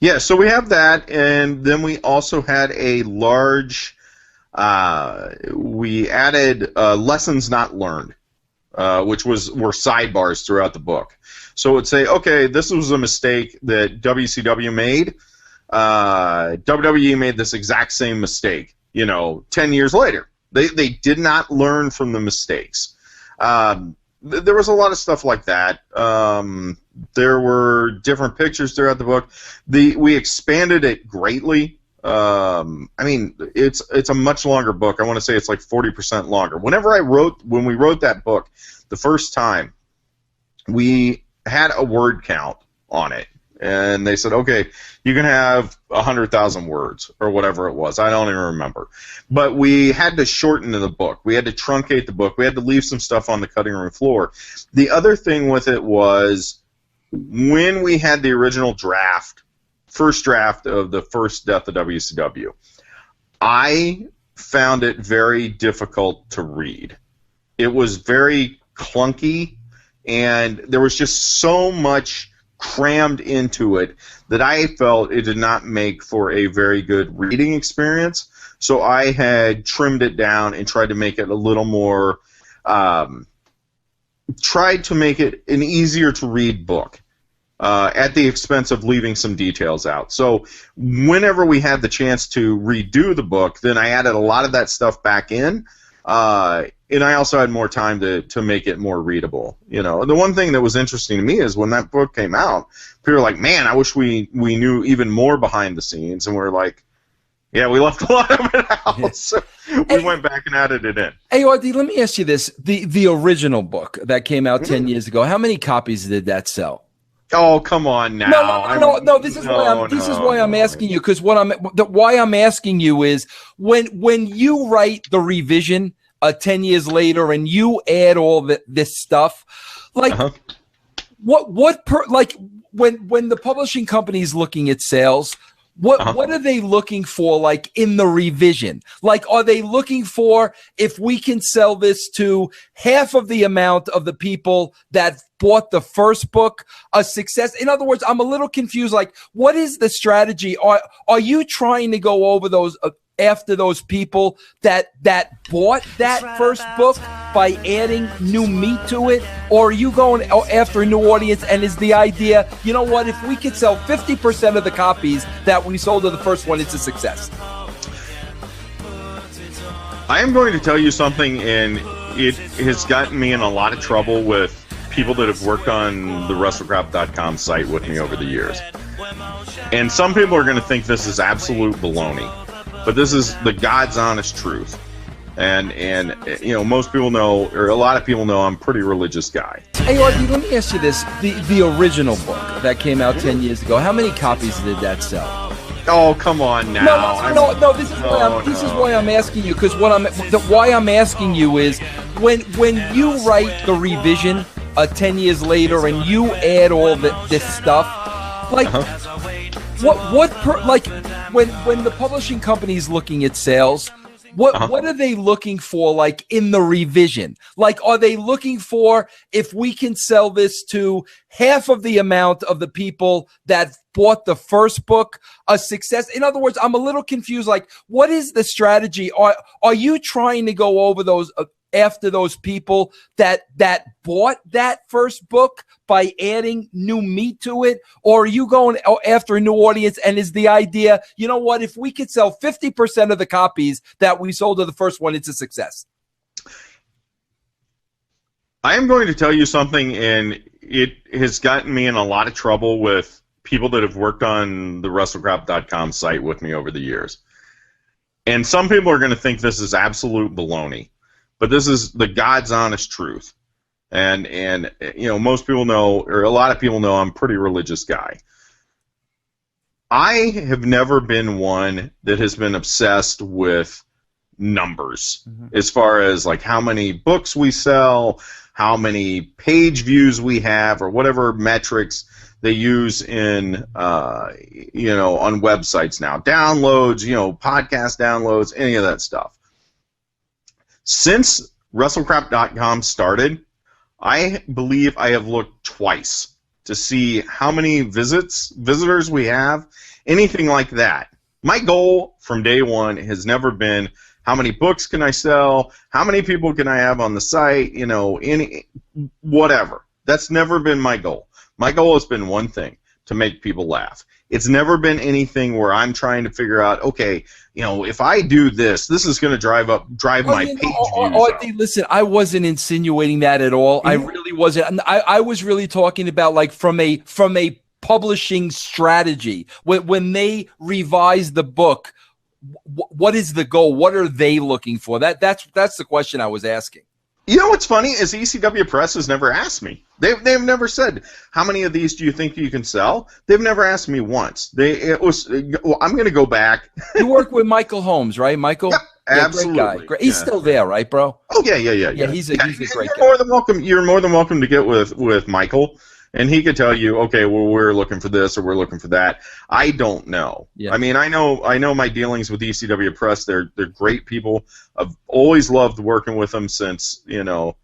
Yeah, so we have that, and then we also had a large, we added lessons not learned, which were sidebars throughout the book. So it would say, okay, this was a mistake that WCW made. WWE made this exact same mistake, 10 years later. They did not learn from the mistakes. There was a lot of stuff like that. There were different pictures throughout the book. We expanded it greatly. It's a much longer book. I want to say it's like 40% longer. When we wrote that book the first time, we had a word count on it. And they said, okay, you can have 100,000 words or whatever it was. I don't even remember. But we had to shorten the book. We had to truncate the book. We had to leave some stuff on the cutting room floor. The other thing with it was when we had the original first draft of the first Death of WCW, I found it very difficult to read. It was very clunky, and there was just so much crammed into it that I felt it did not make for a very good reading experience. So I had trimmed it down and tried to make it a little more, tried to make it an easier to read book at the expense of leaving some details out. So whenever we had the chance to redo the book, then I added a lot of that stuff back in. And I also had more time to make it more readable. The one thing that was interesting to me is when that book came out, people were like, man, I wish we knew even more behind the scenes. And we're like, yeah, we left a lot of it out. So we went back and added it in. Hey, Artie, let me ask you this. The original book that came out 10 years ago, how many copies did that sell? Oh, come on now. No. This is why I'm asking you, because why I'm asking you is when you write the revision 10 years later and you add all this stuff, like when the publishing company is looking at sales, what are they looking for, like, in the revision? Like, are they looking for, if we can sell this to half of the amount of the people that bought the first book, a success? In other words, I'm a little confused. Like, what is the strategy? Are you trying to go over those after those people that bought that first book by adding new meat to it? Or are you going after a new audience, and is the idea, you know what, if we could sell 50% of the copies that we sold of the first one, it's a success? I am going to tell you something, and it has gotten me in a lot of trouble with people that have worked on the WrestleCrap.com site with me over the years. And some people are going to think this is absolute baloney. But this is the God's honest truth. And most people know, or a lot of people know, I'm a pretty religious guy. Hey, Artie, let me ask you this. The original book that came out 10 years ago, how many copies did that sell? Oh, come on now. No. This is why I'm asking you, because why I'm asking you is when you write the revision 10 years later and you add all this stuff, like when the publishing company is looking at sales, what are they looking for, like, in the revision? Like, are they looking for, if we can sell this to half of the amount of the people that bought the first book, a success? In other words, I'm a little confused. Like, what is the strategy? Are you trying to go over those after those people that bought that first book by adding new meat to it? Or are you going after a new audience, and is the idea, you know what, if we could sell 50% of the copies that we sold of the first one, it's a success? I am going to tell you something, and it has gotten me in a lot of trouble with people that have worked on the WrestleCrap.com site with me over the years. And some people are going to think this is absolute baloney, but this is the God's honest truth. And you know, most people know, or a lot of people know, I'm a pretty religious guy. I have never been one that has been obsessed with numbers, as far as like how many books we sell, how many page views we have, or whatever metrics they use in, you know, on websites now. Downloads, you know, podcast downloads, any of that stuff. Since WrestleCrap.com started, I believe I have looked twice to see how many visitors we have, anything like that. My goal from day one has never been how many books can I sell, how many people can I have on the site, you know, whatever. That's never been my goal. My goal has been one thing, to make people laugh. It's never been anything where I'm trying to figure out, okay, you know, if I do this, this is going to drive my page views up. Listen, I wasn't insinuating that at all. I really wasn't. I was really talking about like from a publishing strategy. When they revise the book, what is the goal? What are they looking for? That's the question I was asking. You know what's funny is ECW Press has never asked me. They've never said, how many of these do you think you can sell? They've never asked me once. I'm going to go back. You work with Michael Holmes, right, Michael? Yep, absolutely. Great guy. Great. He's still there, right, bro? Oh yeah. He's a great guy. You're more than welcome to get with Michael, and he could tell you, okay, well, we're looking for this or we're looking for that. I don't know. Yeah. I mean, I know my dealings with ECW Press. They're great people. I've always loved working with them since, you know,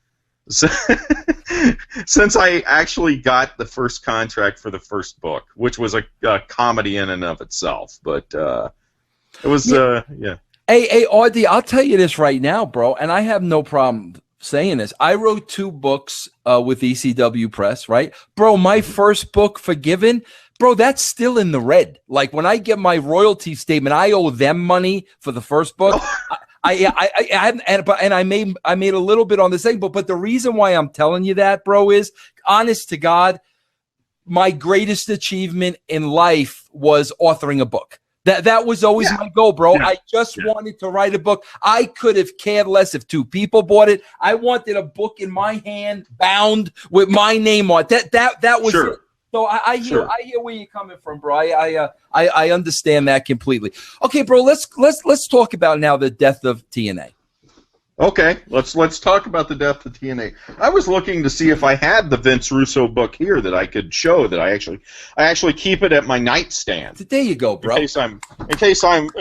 since I actually got the first contract for the first book, which was a comedy in and of itself. But it was, yeah. Hey, Artie, I'll tell you this right now, bro, and I have no problem saying this. I wrote 2 books with ECW Press, right? Bro, my first book, Forgiven, bro, that's still in the red. Like, when I get my royalty statement, I owe them money for the first book. I made a little bit on the second book, but the reason why I'm telling you that, bro, is, honest to God, my greatest achievement in life was authoring a book. That was always my goal, bro. I just wanted to write a book. I could have cared less if 2 people bought it. I wanted a book in my hand, bound with my name on it. That was it. So I hear where you're coming from, bro. I understand that completely. Okay, bro. Let's talk about now the death of TNA. Okay, let's talk about the death of TNA. I was looking to see if I had the Vince Russo book here that I could show. That I actually keep it at my nightstand. There you go, bro. In case I'm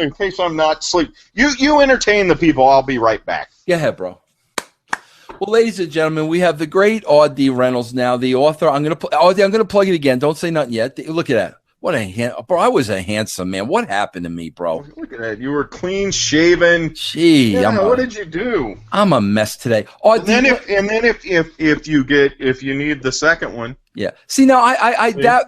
not asleep. You entertain the people. I'll be right back. Go ahead, bro. Well, ladies and gentlemen, we have the great Artie Reynolds now, the author. I'm gonna plug it again. Don't say nothing yet. Look at that. Bro, I was a handsome man. What happened to me, bro? Look at that. You were clean shaven. Gee, what did you do? I'm a mess today. And then if you need the second one. Yeah. See, now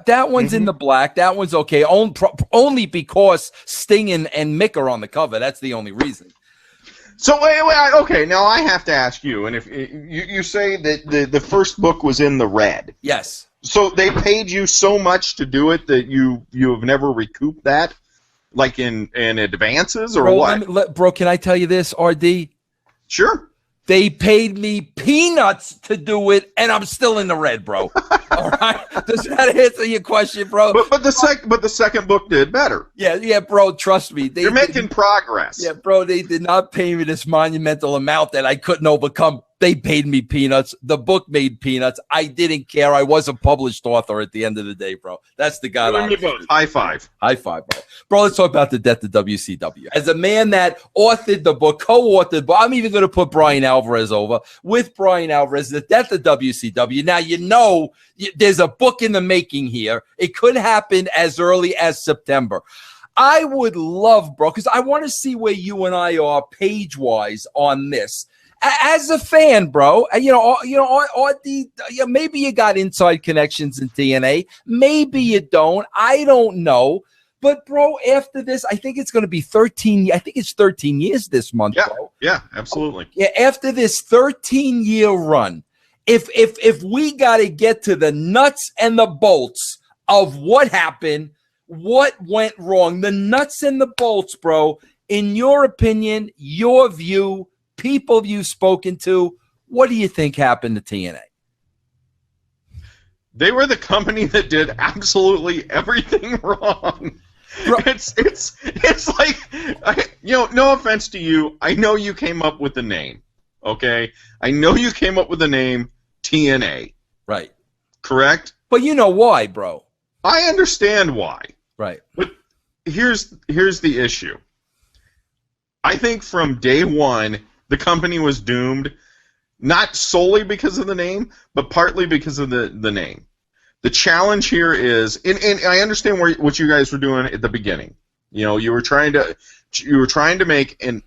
that one's in the black. That one's okay. Only because Sting and Mick are on the cover. That's the only reason. So wait, okay. Now I have to ask you. And if you say that the first book was in the red. Yes. So they paid you so much to do it that you have never recouped that, like in advances or what? Bro, can I tell you this, RD? Sure. They paid me peanuts to do it, and I'm still in the red, bro. All right, does that answer your question, bro? But the second book did better. Yeah, bro. Trust me, you're making progress. Yeah, bro. They did not pay me this monumental amount that I couldn't overcome. They paid me peanuts. The book made peanuts. I didn't care. I was a published author at the end of the day, bro. That's the guy. High five. High five, bro. Bro, let's talk about the death of WCW. As a man that authored the book, co-authored, but I'm even going to put Brian Alvarez over with Brian Alvarez, the death of WCW. Now, you know, there's a book in the making here. It could happen as early as September. I would love, bro, because I want to see where you and I are page-wise on this. As a fan, bro, maybe you got inside connections in TNA. Maybe you don't. I don't know. But, bro, after this, I think it's going to be 13. I think it's 13 years this month, bro. Yeah, absolutely. Yeah, after this 13-year run, if we got to get to the nuts and the bolts of what happened, what went wrong, the nuts and the bolts, bro, in your opinion, your view, people you've spoken to, what do you think happened to TNA? They were the company that did absolutely everything wrong. Bro. It's like, no offense to you, I know you came up with the name, okay? I know you came up with the name TNA. Right. Correct? But you know why, bro. I understand why. Right. But here's the issue. I think from day one, the company was doomed, not solely because of the name, but partly because of the name. The challenge here is, and I understand what you guys were doing at the beginning. You were trying to make an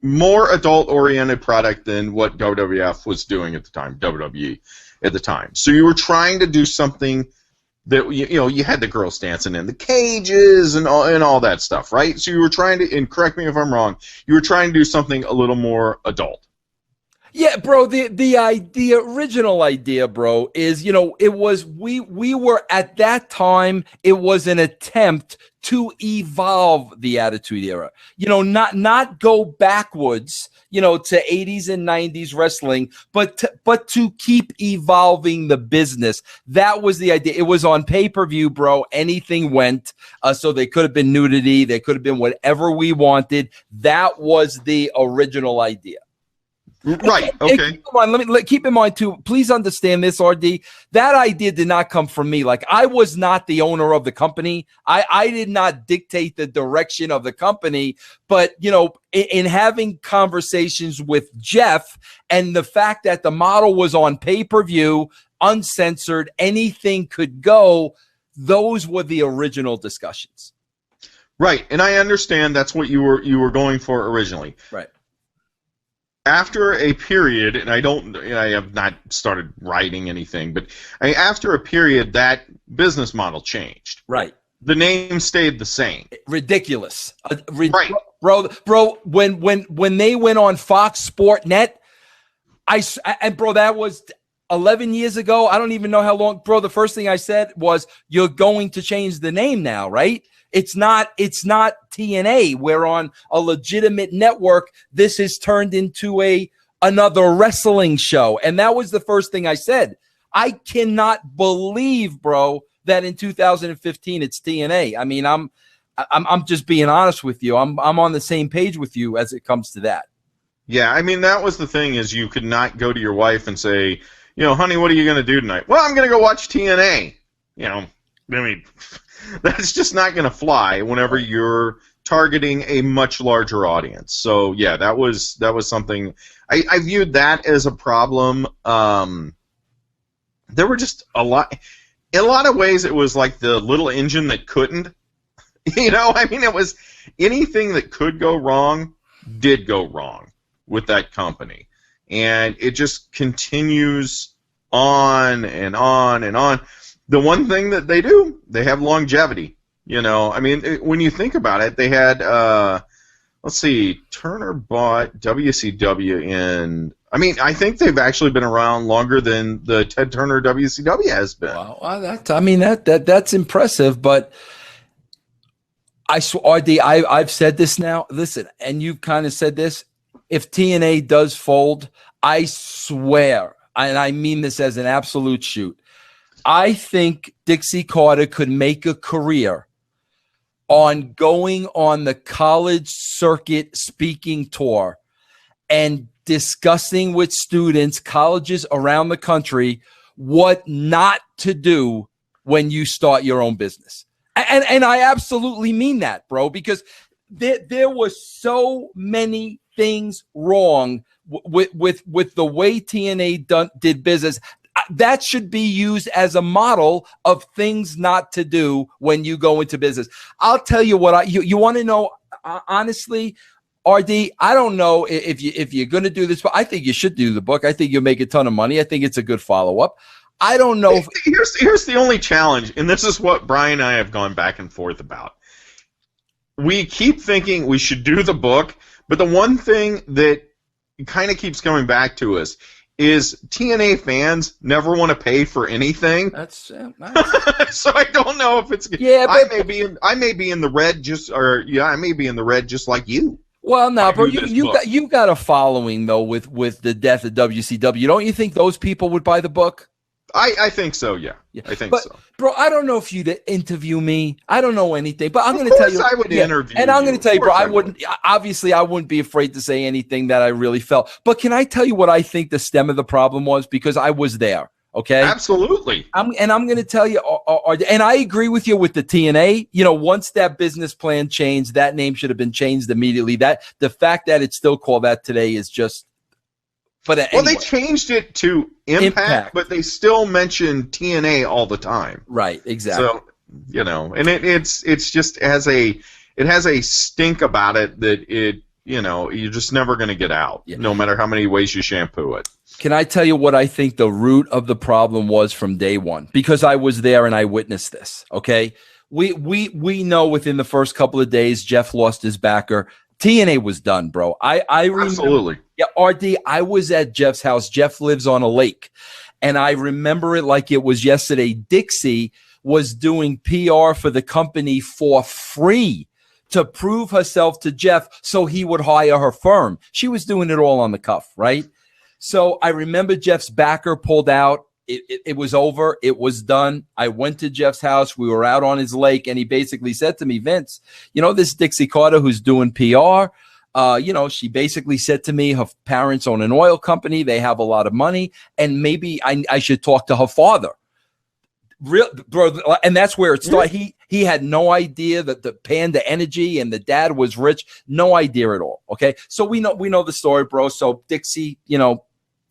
more adult-oriented product than what WWF was doing at the time, WWE at the time. So you were trying to do something that you had the girls dancing in the cages and all that stuff, right? So you were trying to, and correct me if I'm wrong, you were trying to do something a little more adult. Yeah, bro, the original idea, bro, is, it was, we were at that time, it was an attempt to evolve the Attitude Era. Not go backwards, to 80s and 90s wrestling, but to keep evolving the business. That was the idea. It was on pay-per-view, bro. Anything went. So they could have been nudity, they could have been whatever we wanted. That was the original idea. Right. Okay. Keep in mind too. Please understand this, RD. That idea did not come from me. Like, I was not the owner of the company. I did not dictate the direction of the company. But in having conversations with Jeff, and the fact that the model was on pay-per-view, uncensored, anything could go. Those were the original discussions. Right, and I understand that's what you were going for originally. Right. After a period, and I have not started writing anything, but after a period, that business model changed. Right. The name stayed the same. Ridiculous. Right. Bro, when they went on Fox Sport Net, bro, that was 11 years ago. I don't even know how long. Bro, the first thing I said was, you're going to change the name now, right? It's not TNA. We're on a legitimate network. This is turned into another wrestling show. And that was the first thing I said. I cannot believe, bro, that in 2015 it's TNA. I mean, I'm just being honest with you. I'm on the same page with you as it comes to that. Yeah, I mean, that was the thing, is you could not go to your wife and say, honey, what are you going to do tonight? Well, I'm going to go watch TNA. I mean, that's just not going to fly whenever you're targeting a much larger audience. So yeah, that was something I viewed that as a problem. There were just in a lot of ways it was like the little engine that couldn't. I mean, it was anything that could go wrong did go wrong with that company, and it just continues on and on and on. The one thing that they do, they have longevity. I mean, when you think about it, they had, let's see, Turner bought WCW in, I mean, I think they've actually been around longer than the Ted Turner WCW has been. Wow, that's impressive, but RD, I've said this now. Listen, and you've kind of said this. If TNA does fold, I swear, and I mean this as an absolute shoot, I think Dixie Carter could make a career on going on the college circuit speaking tour and discussing with students, colleges around the country, what not to do when you start your own business. And I absolutely mean that, bro, because there were so many things wrong with the way TNA did business. That should be used as a model of things not to do when you go into business. I'll tell you what, you want to know, honestly, RD, I don't know if you're going to do this, but I think you should do the book. I think you'll make a ton of money. I think it's a good follow-up. I don't know. Here's the only challenge, and this is what Brian and I have gone back and forth about. We keep thinking we should do the book, but the one thing that kind of keeps coming back to us is TNA fans never want to pay for anything. That's nice. So I don't know if it's. Yeah, I may be in the red I may be in the red just like you. Well, no, bro, you got a following though with the death of WCW. Don't you think those people would buy the book? I think so, yeah. I think so. Bro, I don't know if you'd interview me. I don't know anything, but I'm going to tell you. I would interview and I'm going to tell you, bro, I wouldn't be afraid to say anything that I really felt. But can I tell you what I think the stem of the problem was? Because I was there, okay? Absolutely. I'm going to tell you, and I agree with you with the TNA. You know, once that business plan changed, that name should have been changed immediately. That the fact that it's still called that today is just. Well, they changed it to Impact, but they still mention TNA all the time. Right, exactly. So, you know, and it's just it has a stink about it that you're just never going to get out, no matter how many ways you shampoo it. Can I tell you what I think the root of the problem was from day one? Because I was there and I witnessed this, okay? We know within the first couple of days, Jeff lost his backer. TNA was done, bro. I remember, absolutely. Yeah, RD, I was at Jeff's house. Jeff lives on a lake. And I remember it like it was yesterday. Dixie was doing PR for the company for free to prove herself to Jeff so he would hire her firm. She was doing it all on the cuff, right? So I remember Jeff's backer pulled out. It was over. It was done. I went to Jeff's house. We were out on his lake, and he basically said to me, Vince, you know, this Dixie Carter who's doing PR, she basically said to me her parents own an oil company. They have a lot of money, and maybe I should talk to her father. Real, bro, and that's where it started. He had no idea that the Panda Energy and the dad was rich. No idea at all, okay? So we know the story, bro. So Dixie,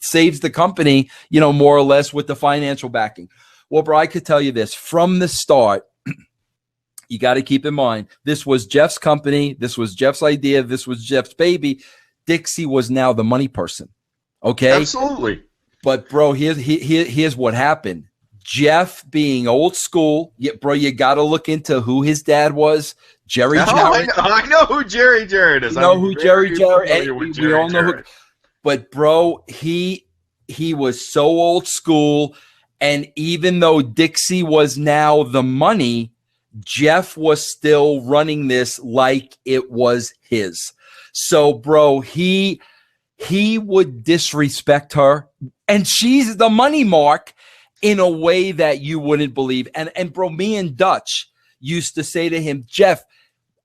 saves the company, more or less with the financial backing. Well, bro, I could tell you this from the start. You got to keep in mind, this was Jeff's company. This was Jeff's idea. This was Jeff's baby. Dixie was now the money person. Okay. Absolutely. But bro, here's what happened. Jeff being old school, bro, you got to look into who his dad was. Jerry Jarrett. I know who Jerry Jarrett is. We all know who. But bro, he was so old school, and even though Dixie was now the money, Jeff was still running this like it was his. So bro, he would disrespect her, and she's the money mark in a way that you wouldn't believe. And bro, me and Dutch used to say to him, Jeff,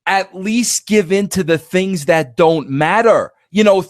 at least give in to the things that don't matter.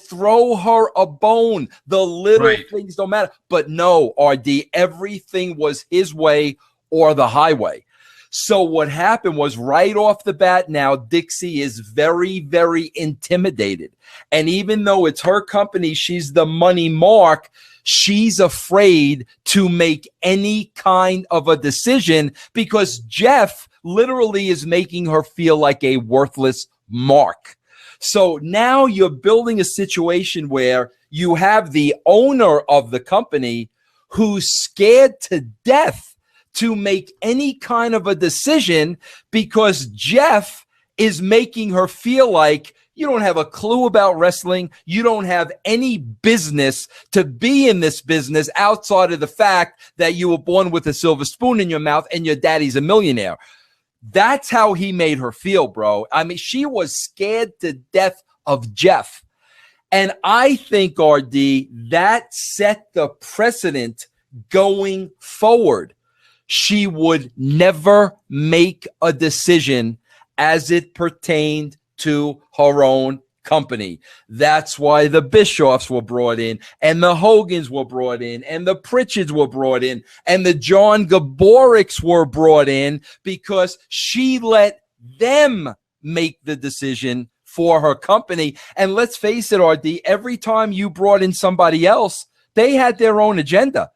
Throw her a bone. The little things don't matter. But no, RD, everything was his way or the highway. So what happened was right off the bat now, Dixie is very, very intimidated. And even though it's her company, she's the money mark, she's afraid to make any kind of a decision because Jeff literally is making her feel like a worthless mark. So now you're building a situation where you have the owner of the company who's scared to death to make any kind of a decision because Jeff is making her feel like you don't have a clue about wrestling. You don't have any business to be in this business outside of the fact that you were born with a silver spoon in your mouth and your daddy's a millionaire. That's how he made her feel, bro. I mean, she was scared to death of Jeff. And I think, RD, that set the precedent going forward. She would never make a decision as it pertained to her own company. That's why the Bischoffs were brought in, and the Hogans were brought in, and the Pritchards were brought in, and the John Gaborics were brought in because she let them make the decision for her company. And let's face it, RD, every time you brought in somebody else, they had their own agenda.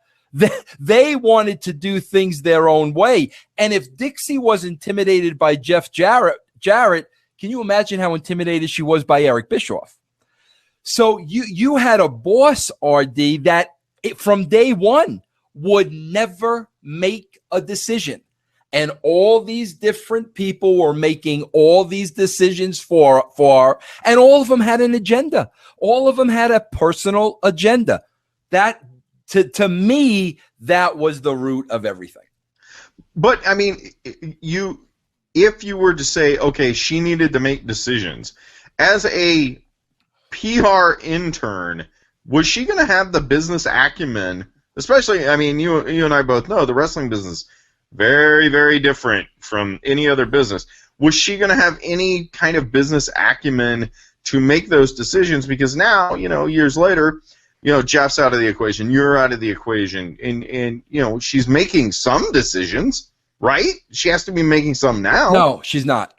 They wanted to do things their own way. And if Dixie was intimidated by Jeff Jarrett, can you imagine how intimidated she was by Eric Bischoff? So you had a boss, RD, that from day one would never make a decision. And all these different people were making all these decisions for her, and all of them had an agenda. All of them had a personal agenda. That To me, that was the root of everything. But I mean, if you were to say, okay, she needed to make decisions as a PR intern, was she going to have the business acumen? Especially, I mean, you and I both know the wrestling business very, very different from any other business. Was she going to have any kind of business acumen to make those decisions? Because now, years later, Jeff's out of the equation, you're out of the equation, and she's making some decisions, right? She has to be making some now. No, she's not.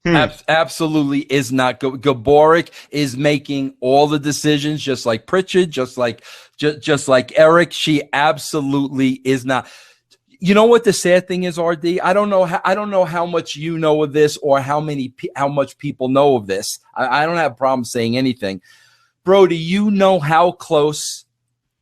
Absolutely is not. Gaborik is making all the decisions, just like Pritchard, just like Eric. She absolutely is not. You know what the sad thing is, RD? I don't know how much you know of this or how much people know of this. I don't have a problem saying anything. Bro, do you know how close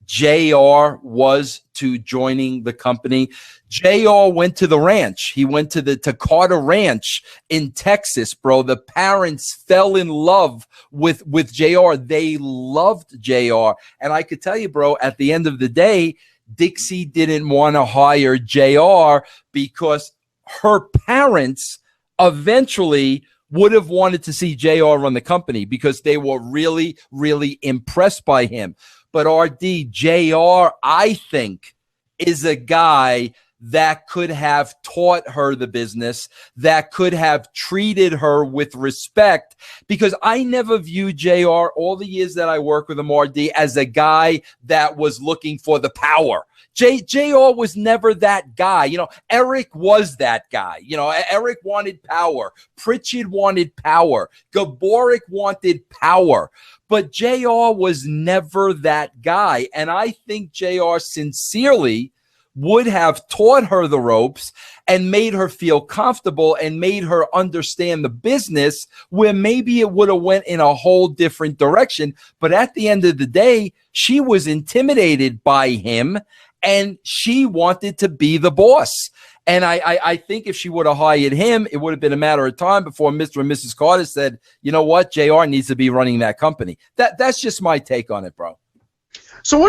JR was to joining the company? JR went to the ranch. He went to Carter Ranch in Texas, bro. The parents fell in love with JR. They loved JR. And I could tell you, bro, at the end of the day, Dixie didn't want to hire JR because her parents eventually would have wanted to see JR run the company because they were really, really impressed by him. But RD, JR, I think, is a guy that could have taught her the business, that could have treated her with respect, because I never viewed JR, all the years that I worked with him, RD, as a guy that was looking for the power. JR was never that guy. Eric was that guy. Eric wanted power. Pritchard wanted power. Gaborik wanted power. But JR was never that guy. And I think JR sincerely would have taught her the ropes and made her feel comfortable and made her understand the business, where maybe it would have went in a whole different direction. But at the end of the day, she was intimidated by him and she wanted to be the boss. And I think if she would have hired him, it would have been a matter of time before Mr. and Mrs. Carter said, you know what, JR needs to be running that company. That's just my take on it, bro. So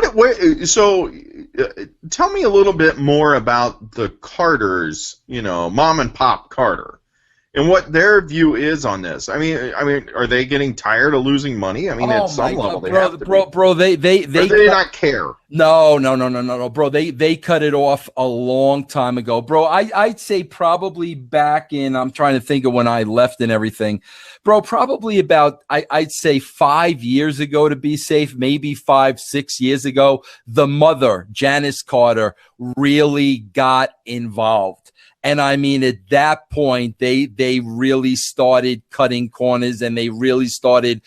tell me a little bit more about the Carters, mom and pop Carter, and what their view is on this. I mean, are they getting tired of losing money? I mean, at some level, they have to bro, they not care. No, bro. They cut it off a long time ago, bro. I'd say probably back in, I'm trying to think of when I left and everything, bro. Probably about I'd say 5 years ago to be safe, maybe 5-6 years ago. The mother, Janice Carter, really got involved. And I mean, at that point, they really started cutting corners and they really started,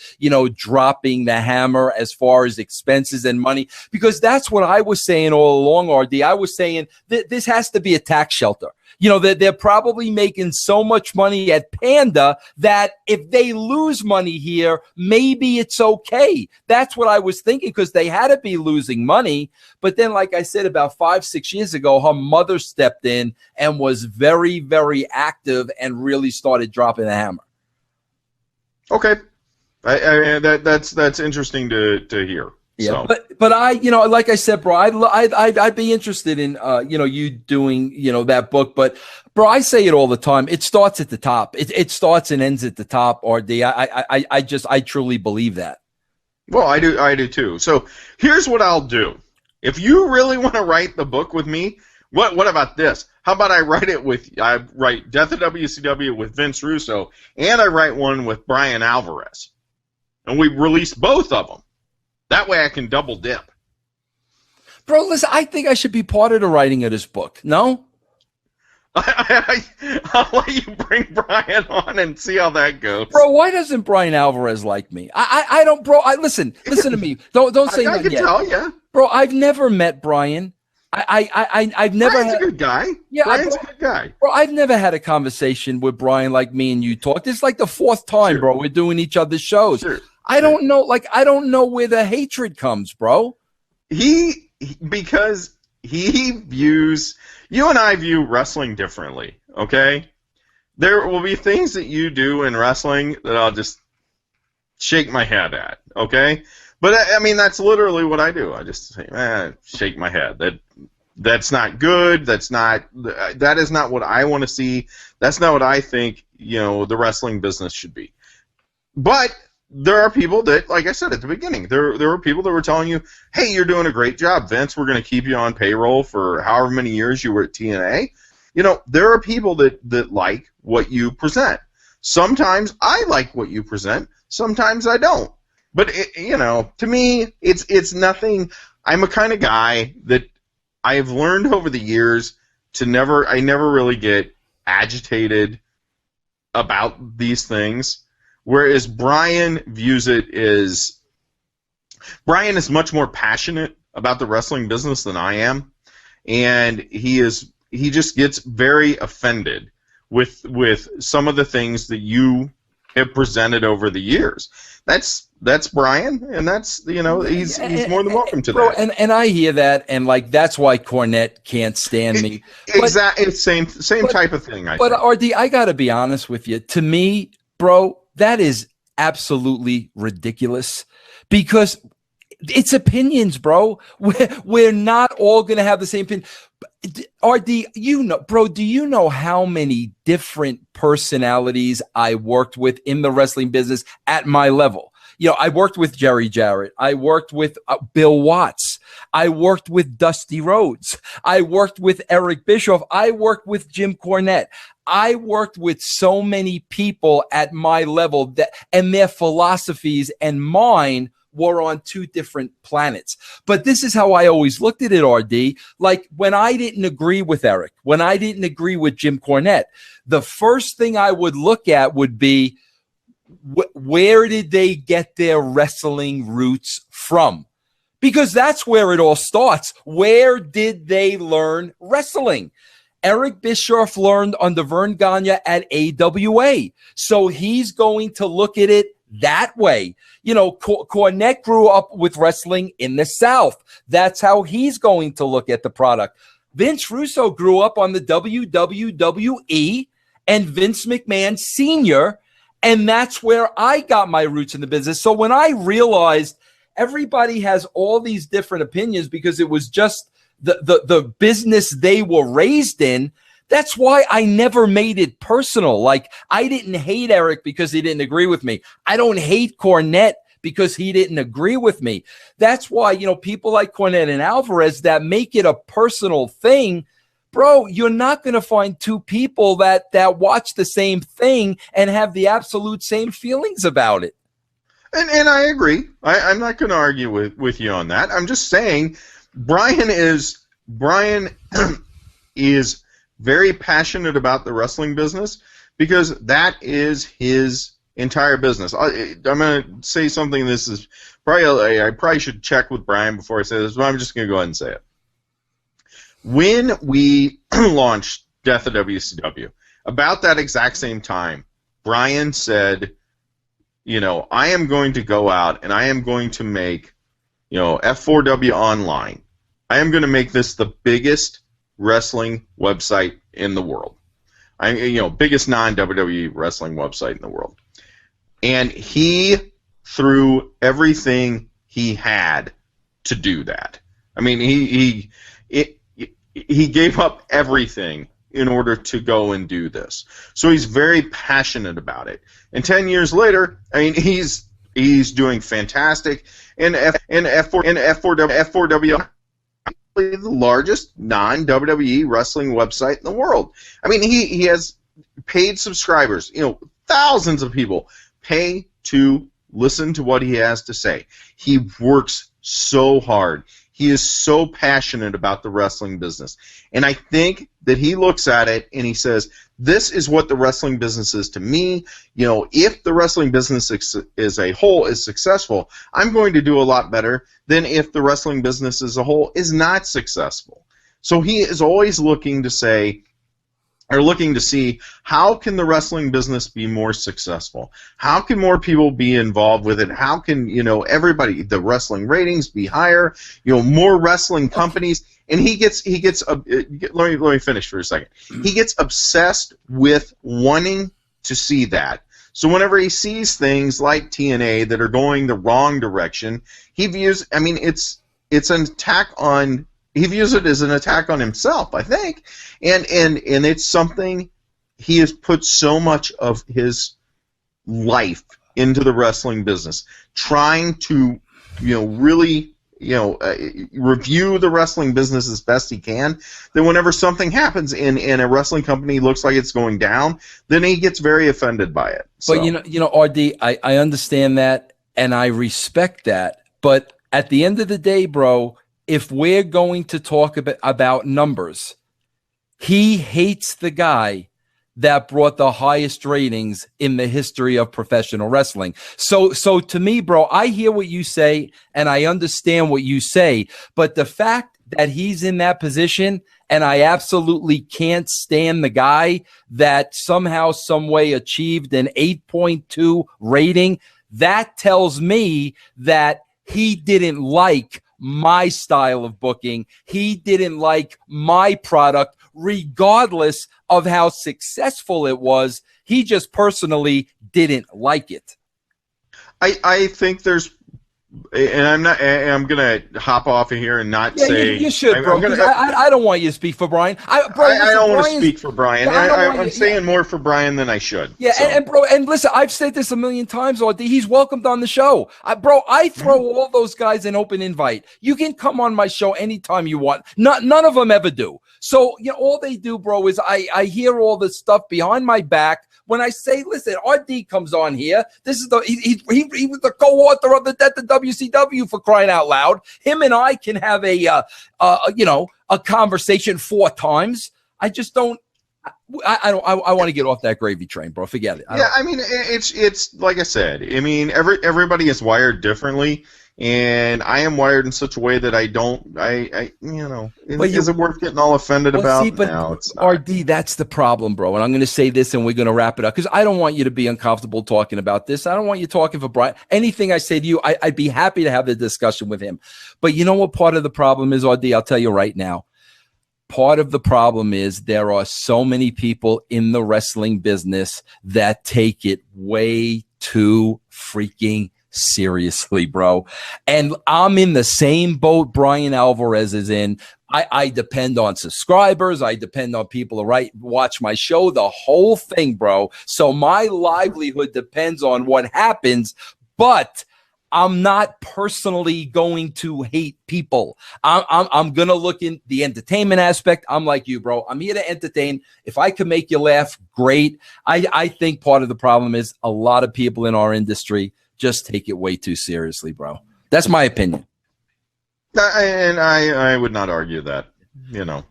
dropping the hammer as far as expenses and money, because that's what I was saying all along, RD. I was saying that this has to be a tax shelter. They're probably making so much money at Panda that if they lose money here, maybe it's okay. That's what I was thinking, because they had to be losing money. But then, like I said, about 5-6 years ago, her mother stepped in and was very, very active and really started dropping the hammer. Okay. That's interesting to hear. Yeah, so. but I, like I said, bro, I'd be interested in, you doing, that book. But, bro, I say it all the time. It starts at the top. It starts and ends at the top, RD. I truly believe that. Well, I do too. So here's what I'll do. If you really want to write the book with me, what about this? How about I write Death of WCW with Vince Russo, and I write one with Brian Alvarez, and we release both of them. That way I can double dip. Bro, listen, I think I should be part of the writing of this book. No? I'll let you bring Brian on and see how that goes. Bro, why doesn't Brian Alvarez like me? I don't, bro. Listen to me. Don't say nothing yet. I can tell you. Bro, I've never met Brian. I've never Brian's a good guy. Yeah, Brian's a good guy. Bro, I've never had a conversation with Brian like me and you talk. This is like the 4th time, sure, bro, we're doing each other's shows. Sure. I don't know where the hatred comes, bro. Because he views, you and I view wrestling differently, okay? There will be things that you do in wrestling that I'll just shake my head at, okay? But I mean, that's literally what I do. I just say, shake my head. That's not good. That is not what I want to see. That's not what I think, the wrestling business should be. But there are people that, like I said at the beginning, there were people that were telling you, hey, you're doing a great job, Vince. We're going to keep you on payroll for however many years you were at TNA. There are people that like what you present. Sometimes I like what you present. Sometimes I don't. But, to me, it's nothing. I'm a kind of guy that I've learned over the years I never really get agitated about these things. Whereas Brian views it as, Brian is much more passionate about the wrestling business than I am, and he just gets very offended with some of the things that you have presented over the years. That's Brian, and that's he's more than welcome to that. And I hear that, and that's why Cornette can't stand me. Exactly, same type of thing. But Artie, I got to be honest with you. To me, bro, that is absolutely ridiculous because it's opinions, bro. We're not all going to have the same opinion. Artie, bro, do you know how many different personalities I worked with in the wrestling business at my level? I worked with Jerry Jarrett. I worked with Bill Watts. I worked with Dusty Rhodes. I worked with Eric Bischoff. I worked with Jim Cornette. I worked with so many people at my level and their philosophies and mine were on two different planets. But this is how I always looked at it, RD. Like when I didn't agree with Eric, when I didn't agree with Jim Cornette, the first thing I would look at would be, where did they get their wrestling roots from? Because that's where it all starts. Where did they learn wrestling? Eric Bischoff learned under Vern Gagne at AWA. So he's going to look at it that way. Cornette grew up with wrestling in the South. That's how he's going to look at the product. Vince Russo grew up on the WWE and Vince McMahon Sr., and that's where I got my roots in the business. So when I realized everybody has all these different opinions because it was just the business they were raised in, that's why I never made it personal. Like, I didn't hate Eric because he didn't agree with me. I don't hate Cornette because he didn't agree with me. That's why, people like Cornette and Alvarez that make it a personal thing, bro, you're not going to find two people that watch the same thing and have the absolute same feelings about it. And I agree. I'm not going to argue with you on that. I'm just saying Brian is very passionate about the wrestling business because that is his entire business. I'm going to say something. This is I probably should check with Brian before I say this, but I'm just going to go ahead and say it. When we launched Death of WCW, about that exact same time, Brian said, I am going to go out and I am going to make, F4W Online. I am going to make this the biggest wrestling website in the world. Biggest non-WWE wrestling website in the world. And he threw everything he had to do that. I mean, he gave up everything in order to go and do this. So he's very passionate about it. And 10 years later, I mean, he's doing fantastic. And F4W, the largest non-WWE wrestling website in the world. I mean, he has paid subscribers. Thousands of people pay to listen to what he has to say. He works so hard. He is so passionate about the wrestling business. And I think that he looks at it and he says, this is what the wrestling business is to me. If the wrestling business as a whole is successful, I'm going to do a lot better than if the wrestling business as a whole is not successful. So he is always looking to see how can the wrestling business be more successful? How can more people be involved with it? How can, everybody, the wrestling ratings be higher? More wrestling companies. And he gets. Let me finish for a second. He gets obsessed with wanting to see that. So whenever he sees things like TNA that are going the wrong direction, he views, I mean, it's an attack on, he views it as an attack on himself, I think. And it's something he has put so much of his life into the wrestling business, trying to, really, review the wrestling business as best he can, that whenever something happens in a wrestling company looks like it's going down, then he gets very offended by it. So. But RD, I understand that and I respect that. But at the end of the day, bro, if we're going to talk about numbers, he hates the guy that brought the highest ratings in the history of professional wrestling. So to me, bro, I hear what you say and I understand what you say, but the fact that he's in that position, and I absolutely can't stand the guy that somehow, some way achieved an 8.2 rating, that tells me that he didn't like my style of booking. He didn't like my product, regardless of how successful it was. He just personally didn't like it. I think there's, and I'm gonna hop off of here and not say you should, bro. I don't want you to speak for Brian. I don't want to speak for Brian. I'm saying more for Brian than I should. Yeah, so. and bro, and listen, I've said this a million times, RD. He's welcomed on the show. Bro, I throw all those guys an open invite. You can come on my show anytime you want. None of them ever do. So, all they do, bro, is I hear all this stuff behind my back. When I say, listen, RD comes on here. This is he was the co-author of the Death of WCW, for crying out loud. Him and I can have a conversation 4 times. I just don't. I want to get off that gravy train, bro. Forget it. I mean, it's like I said. I mean, everybody is wired differently. And I am wired in such a way that is it worth getting all offended about? See, but no, it's not. RD, that's the problem, bro. And I'm going to say this and we're going to wrap it up because I don't want you to be uncomfortable talking about this. I don't want you talking for Brian. Anything I say to you, I'd be happy to have the discussion with him. But you know what part of the problem is, RD? I'll tell you right now. Part of the problem is there are so many people in the wrestling business that take it way too freaking seriously, bro. And I'm in the same boat Brian Alvarez is in. I depend on subscribers. I depend on people to watch my show, the whole thing, bro. So my livelihood depends on what happens, but I'm not personally going to hate people. I'm going to look in the entertainment aspect. I'm like you, bro. I'm here to entertain. If I can make you laugh, great. I think part of the problem is a lot of people in our industry just take it way too seriously, bro. That's my opinion. And I would not argue that.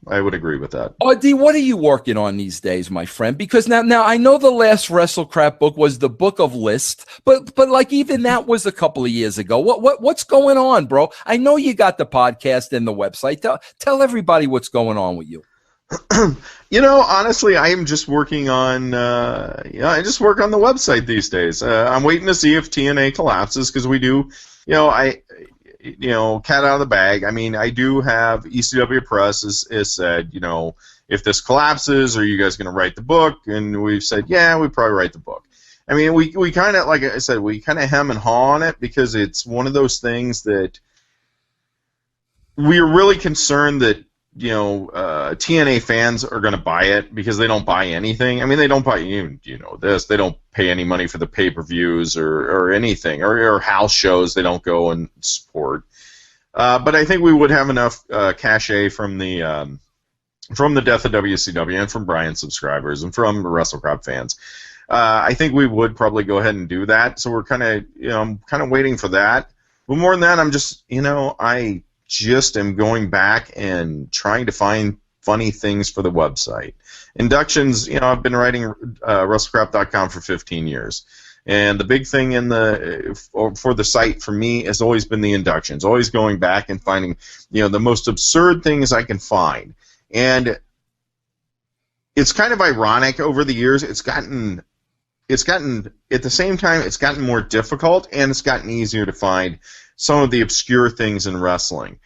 I would agree with that. RD, what are you working on these days, my friend? Because now I know the last WrestleCrap book was the Book of List, but like even that was a couple of years ago. What's going on, bro? I know you got the podcast and the website. Tell everybody what's going on with you. Honestly, I am just working on. I just work on the website these days. I'm waiting to see if TNA collapses because we do. Cat out of the bag. I mean, I do have ECW Press has said, if this collapses, are you guys going to write the book? And we've said, yeah, we probably write the book. I mean, we kind of, like I said, we kind of hem and haw on it because it's one of those things that we are really concerned that TNA fans are going to buy it because they don't buy anything. I mean, they don't buy this. They don't pay any money for the pay-per-views or anything or house shows. They don't go and support. But I think we would have enough cachet from the Death of WCW and from Brian's subscribers and from WrestleCrap fans. I think we would probably go ahead and do that. So we're kind of I'm kind of waiting for that. But more than that, I'm just I just am going back and trying to find funny things for the website. Inductions, I've been writing WrestleCrap.com for 15 years. And the big thing for the site for me has always been the inductions, always going back and finding, the most absurd things I can find. And it's kind of ironic over the years. It's gotten at the same time, it's gotten more difficult and it's gotten easier to find some of the obscure things in wrestling.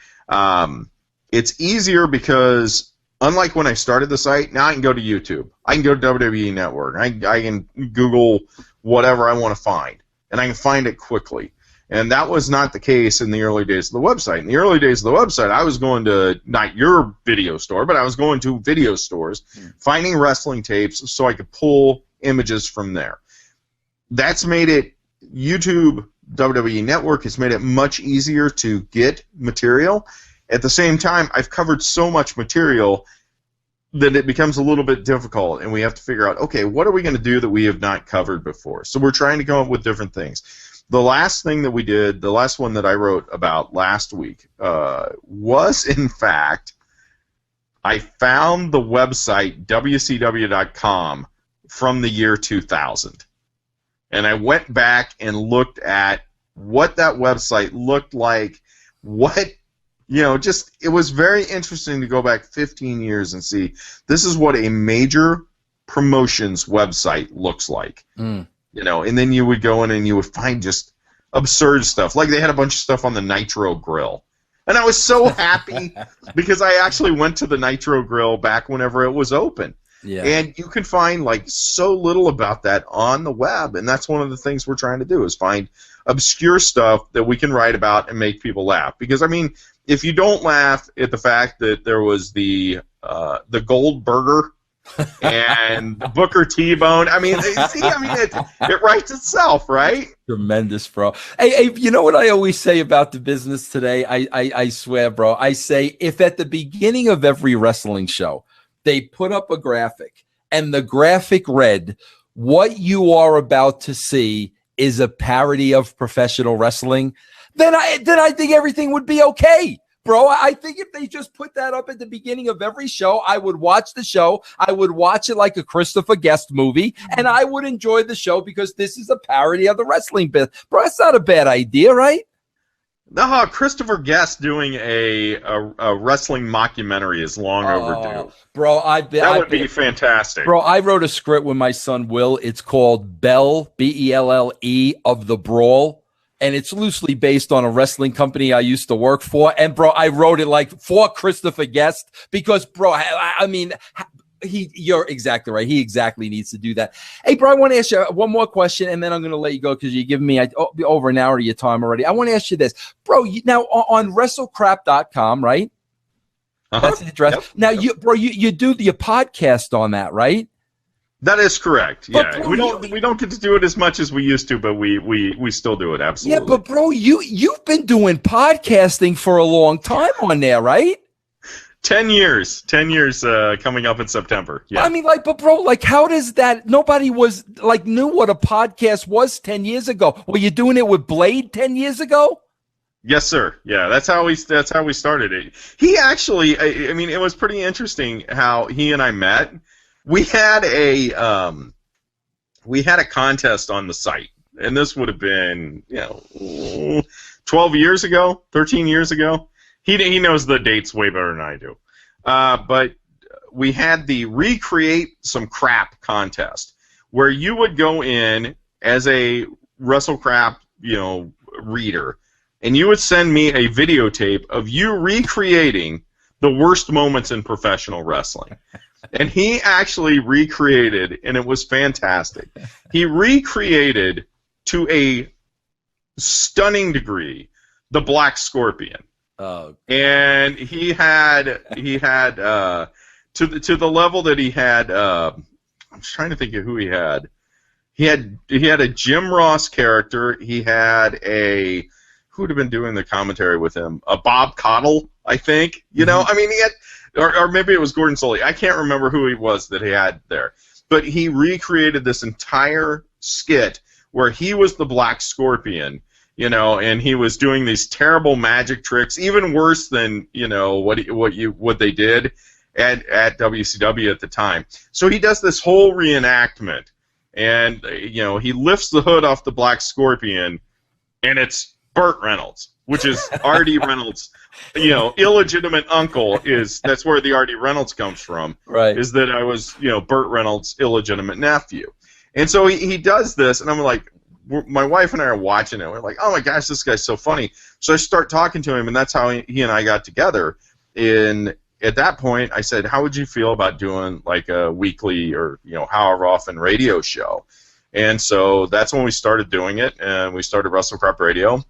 It's easier because, unlike when I started the site, now I can go to YouTube. I can go to WWE Network. I can Google whatever I want to find, and I can find it quickly. And that was not the case in the early days of the website. In the early days of the website, I was going to, not your video store, but I was going to video stores, finding wrestling tapes so I could pull images from there. That's made it, YouTube WWE Network has made it much easier to get material. At the same time, I've covered so much material that it becomes a little bit difficult, and we have to figure out, okay, what are we going to do that we have not covered before? So we're trying to come up with different things. The last thing that we did, the last one that I wrote about last week, was, in fact, I found the website WCW.com from the year 2000. And I went back and looked at what that website looked like, just, it was very interesting to go back 15 years and see, this is what a major promotions website looks like. And then you would go in and you would find just absurd stuff. Like they had a bunch of stuff on the Nitro Grill. And I was so happy because I actually went to the Nitro Grill back whenever it was open. Yeah. And you can find like so little about that on the web, and that's one of the things we're trying to do is find obscure stuff that we can write about and make people laugh. Because I mean, if you don't laugh at the fact that there was the Gold Burger and Booker T-Bone, I mean, it writes itself, right? Tremendous, bro. Hey, you know what I always say about the business today? I swear, bro. I say if at the beginning of every wrestling show they put up a graphic and the graphic read, "What you are about to see is a parody of professional wrestling," then I think everything would be okay. Bro, I think if they just put that up at the beginning of every show, I would watch the show. I would watch it like a Christopher Guest movie, and I would enjoy the show because this is a parody of the wrestling business. Bro, that's not a bad idea, right? No, Christopher Guest doing a wrestling mockumentary is long overdue. Bro, that would be fantastic. Bro, I wrote a script with my son Will. It's called Bell, B-E-L-L-E, of the Brawl. And it's loosely based on a wrestling company I used to work for. And, bro, I wrote it like for Christopher Guest because, bro, I mean, you're exactly right. He exactly needs to do that. Hey, bro, I want to ask you one more question, and then I'm going to let you go because you're giving me over an hour of your time already. I want to ask you this. Bro, now on WrestleCrap.com, right? That's the address. Yep. Now, you do your podcast on that, right? That is correct. Yeah, bro, we don't get to do it as much as we used to, but we still do it absolutely. Yeah, but bro, you've been doing podcasting for a long time on there, right? 10 years coming up in September. Yeah. I mean, but bro, how does that? Nobody was knew what a podcast was 10 years ago. Were you doing it with Blade 10 years ago? Yes, sir. Yeah, that's how we started it. He actually, I mean, it was pretty interesting how he and I met. We had a contest on the site, and this would have been 12 years ago, 13 years ago. He knows the dates way better than I do. But we had the Recreate Some Crap contest, where you would go in as a WrestleCrap reader, and you would send me a videotape of you recreating the worst moments in professional wrestling. And he actually recreated, and it was fantastic. He recreated to a stunning degree the Black Scorpion. Oh. And he had to the level that he had. I'm trying to think of who he had. He had a Jim Ross character. He had who would have been doing the commentary with him? A Bob Caudle, I think. I mean, he had. Or maybe it was Gordon Soley. I can't remember who he was that he had there. But he recreated this entire skit where he was the Black Scorpion, and he was doing these terrible magic tricks, even worse than, what they did at WCW at the time. So he does this whole reenactment, and, he lifts the hood off the Black Scorpion, and it's Burt Reynolds, which is Artie Reynolds' illegitimate uncle. That's where the Artie Reynolds comes from. Right. Is that I was, Burt Reynolds' illegitimate nephew. And so he does this, and I'm like, my wife and I are watching it. We're like, oh my gosh, this guy's so funny. So I start talking to him, and that's how he and I got together. And at that point, I said, how would you feel about doing like a weekly or, however often radio show? And so that's when we started doing it, and we started WrestleCrap Radio.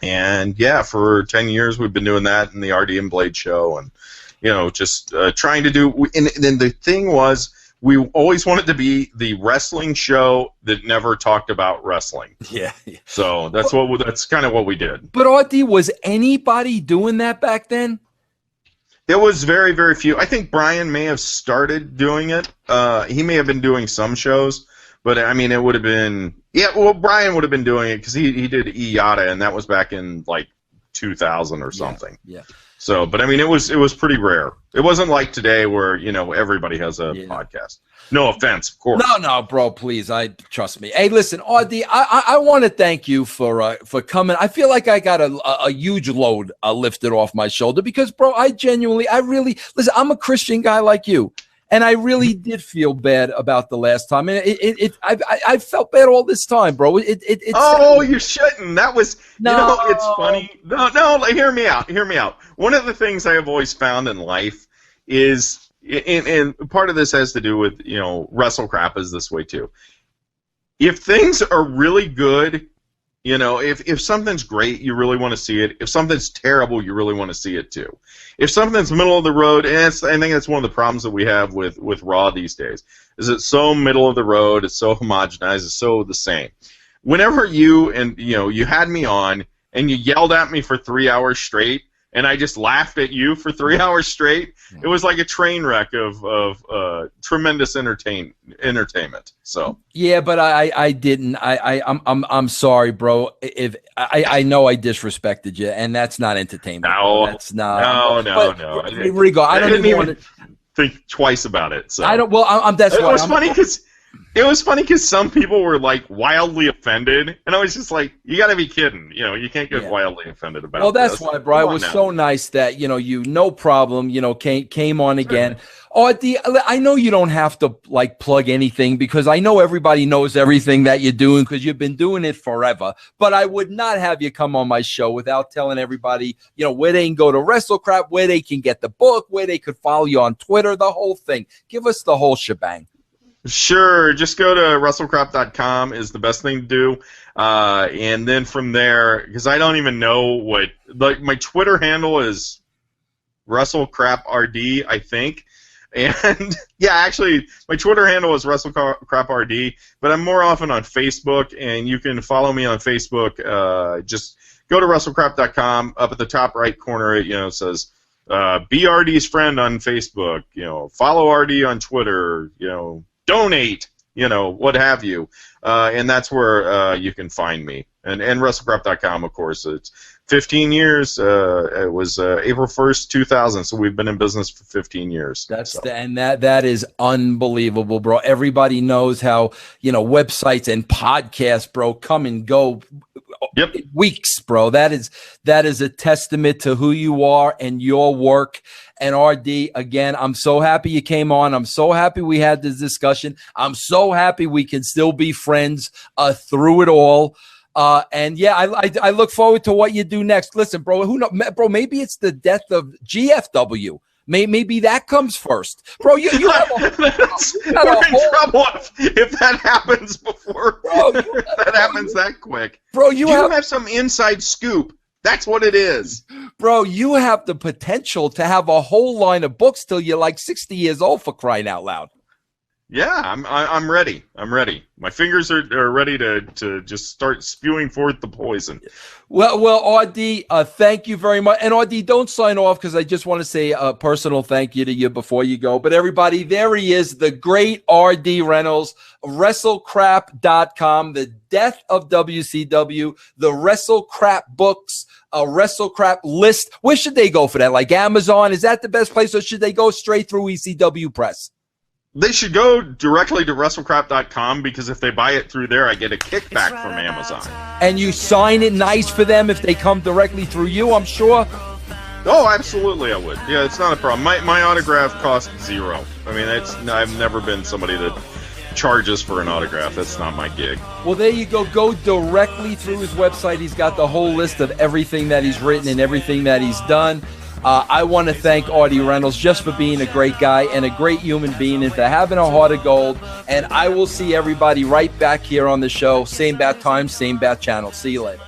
And yeah, for 10 years we've been doing that in the Artie and Blade show, and just trying to do. And the thing was, we always wanted to be the wrestling show that never talked about wrestling. Yeah. So that's kind of what we did. But Artie, was anybody doing that back then? It was very, very few. I think Brian may have started doing it. He may have been doing some shows, but I mean, it would have been Brian would have been doing it because he did Iyata, and that was back in like 2000 or something. Yeah. So, but I mean, it was pretty rare. It wasn't like today where everybody has a podcast. No offense, of course. No, bro, please, trust me. Hey, listen, Artie, I want to thank you for coming. I feel like I got a huge load lifted off my shoulder because, bro, I really listen. I'm a Christian guy like you. And I really did feel bad about the last time, and I felt bad all this time, bro. You shouldn't. That was it's funny. No. Hear me out. One of the things I have always found in life is, and part of this has to do with WrestleCrap is this way too. If things are really good, if something's great, you really want to see it. If something's terrible, you really want to see it too. If something's middle of the road, and I think that's one of the problems that we have with Raw these days, is it's so middle of the road, it's so homogenized, it's so the same. Whenever you had me on and you yelled at me for 3 hours straight, and I just laughed at you for 3 hours straight, it was like a train wreck of tremendous entertainment. So yeah, but I didn't. I'm sorry, bro. If I know I disrespected you, and that's not entertainment. No, that's not. No. Rigo, I don't even want to think twice about it. So I don't. Well, that's why. It was funny because some people were like wildly offended, and I was just like, "You got to be kidding! You can't get wildly offended about." Well, that's why, bro. It was so nice that you no problem. Came on again. Artie, I know you don't have to plug anything because I know everybody knows everything that you're doing because you've been doing it forever. But I would not have you come on my show without telling everybody, where they can go to WrestleCrap, where they can get the book, where they could follow you on Twitter, the whole thing. Give us the whole shebang. Sure, just go to WrestleCrap.com is the best thing to do, and then from there, because I don't even know my Twitter handle is WrestleCrapRD, I think, and yeah, actually, my Twitter handle is WrestleCrapRD, but I'm more often on Facebook, and you can follow me on Facebook. Just go to WrestleCrap.com. Up at the top right corner, it says be RD's friend on Facebook. Follow RD on Twitter. Donate, what have you, and that's where you can find me. And WrestleCrap.com, of course, it's 15 years. It was April 1st, 2000, so we've been in business for 15 years. That is unbelievable, bro. Everybody knows how websites and podcasts, bro, come and go. Yep. Weeks, bro. That is a testament to who you are and your work. And RD, again, I'm so happy you came on. I'm so happy we had this discussion. I'm so happy we can still be friends through it all. And yeah, I look forward to what you do next. Listen, bro, bro, maybe it's the death of GFW. Maybe that comes first, bro. You have we're in trouble if that happens before. Bro, that happens that quick, bro. You have some inside scoop. That's what it is, bro. You have the potential to have a whole line of books till you're like 60 years old, for crying out loud. Yeah, I'm ready. I'm ready. My fingers are ready to just start spewing forth the poison. Well, Artie, thank you very much. And Artie, don't sign off because I just want to say a personal thank you to you before you go. But everybody, there he is, the great RD Reynolds, WrestleCrap.com, the death of WCW, the WrestleCrap books, a WrestleCrap list. Where should they go for that? Like Amazon? Is that the best place, or should they go straight through ECW Press? They should go directly to WrestleCrap.com because if they buy it through there, I get a kickback from Amazon. And you sign it nice for them if they come directly through you, I'm sure? Oh, absolutely I would. Yeah, it's not a problem. My autograph costs $0. I mean, I've never been somebody that charges for an autograph. That's not my gig. Well, there you go. Go directly through his website. He's got the whole list of everything that he's written and everything that he's done. I want to thank Artie Reynolds just for being a great guy and a great human being and for having a heart of gold. And I will see everybody right back here on the show. Same bat time, same bat channel. See you later.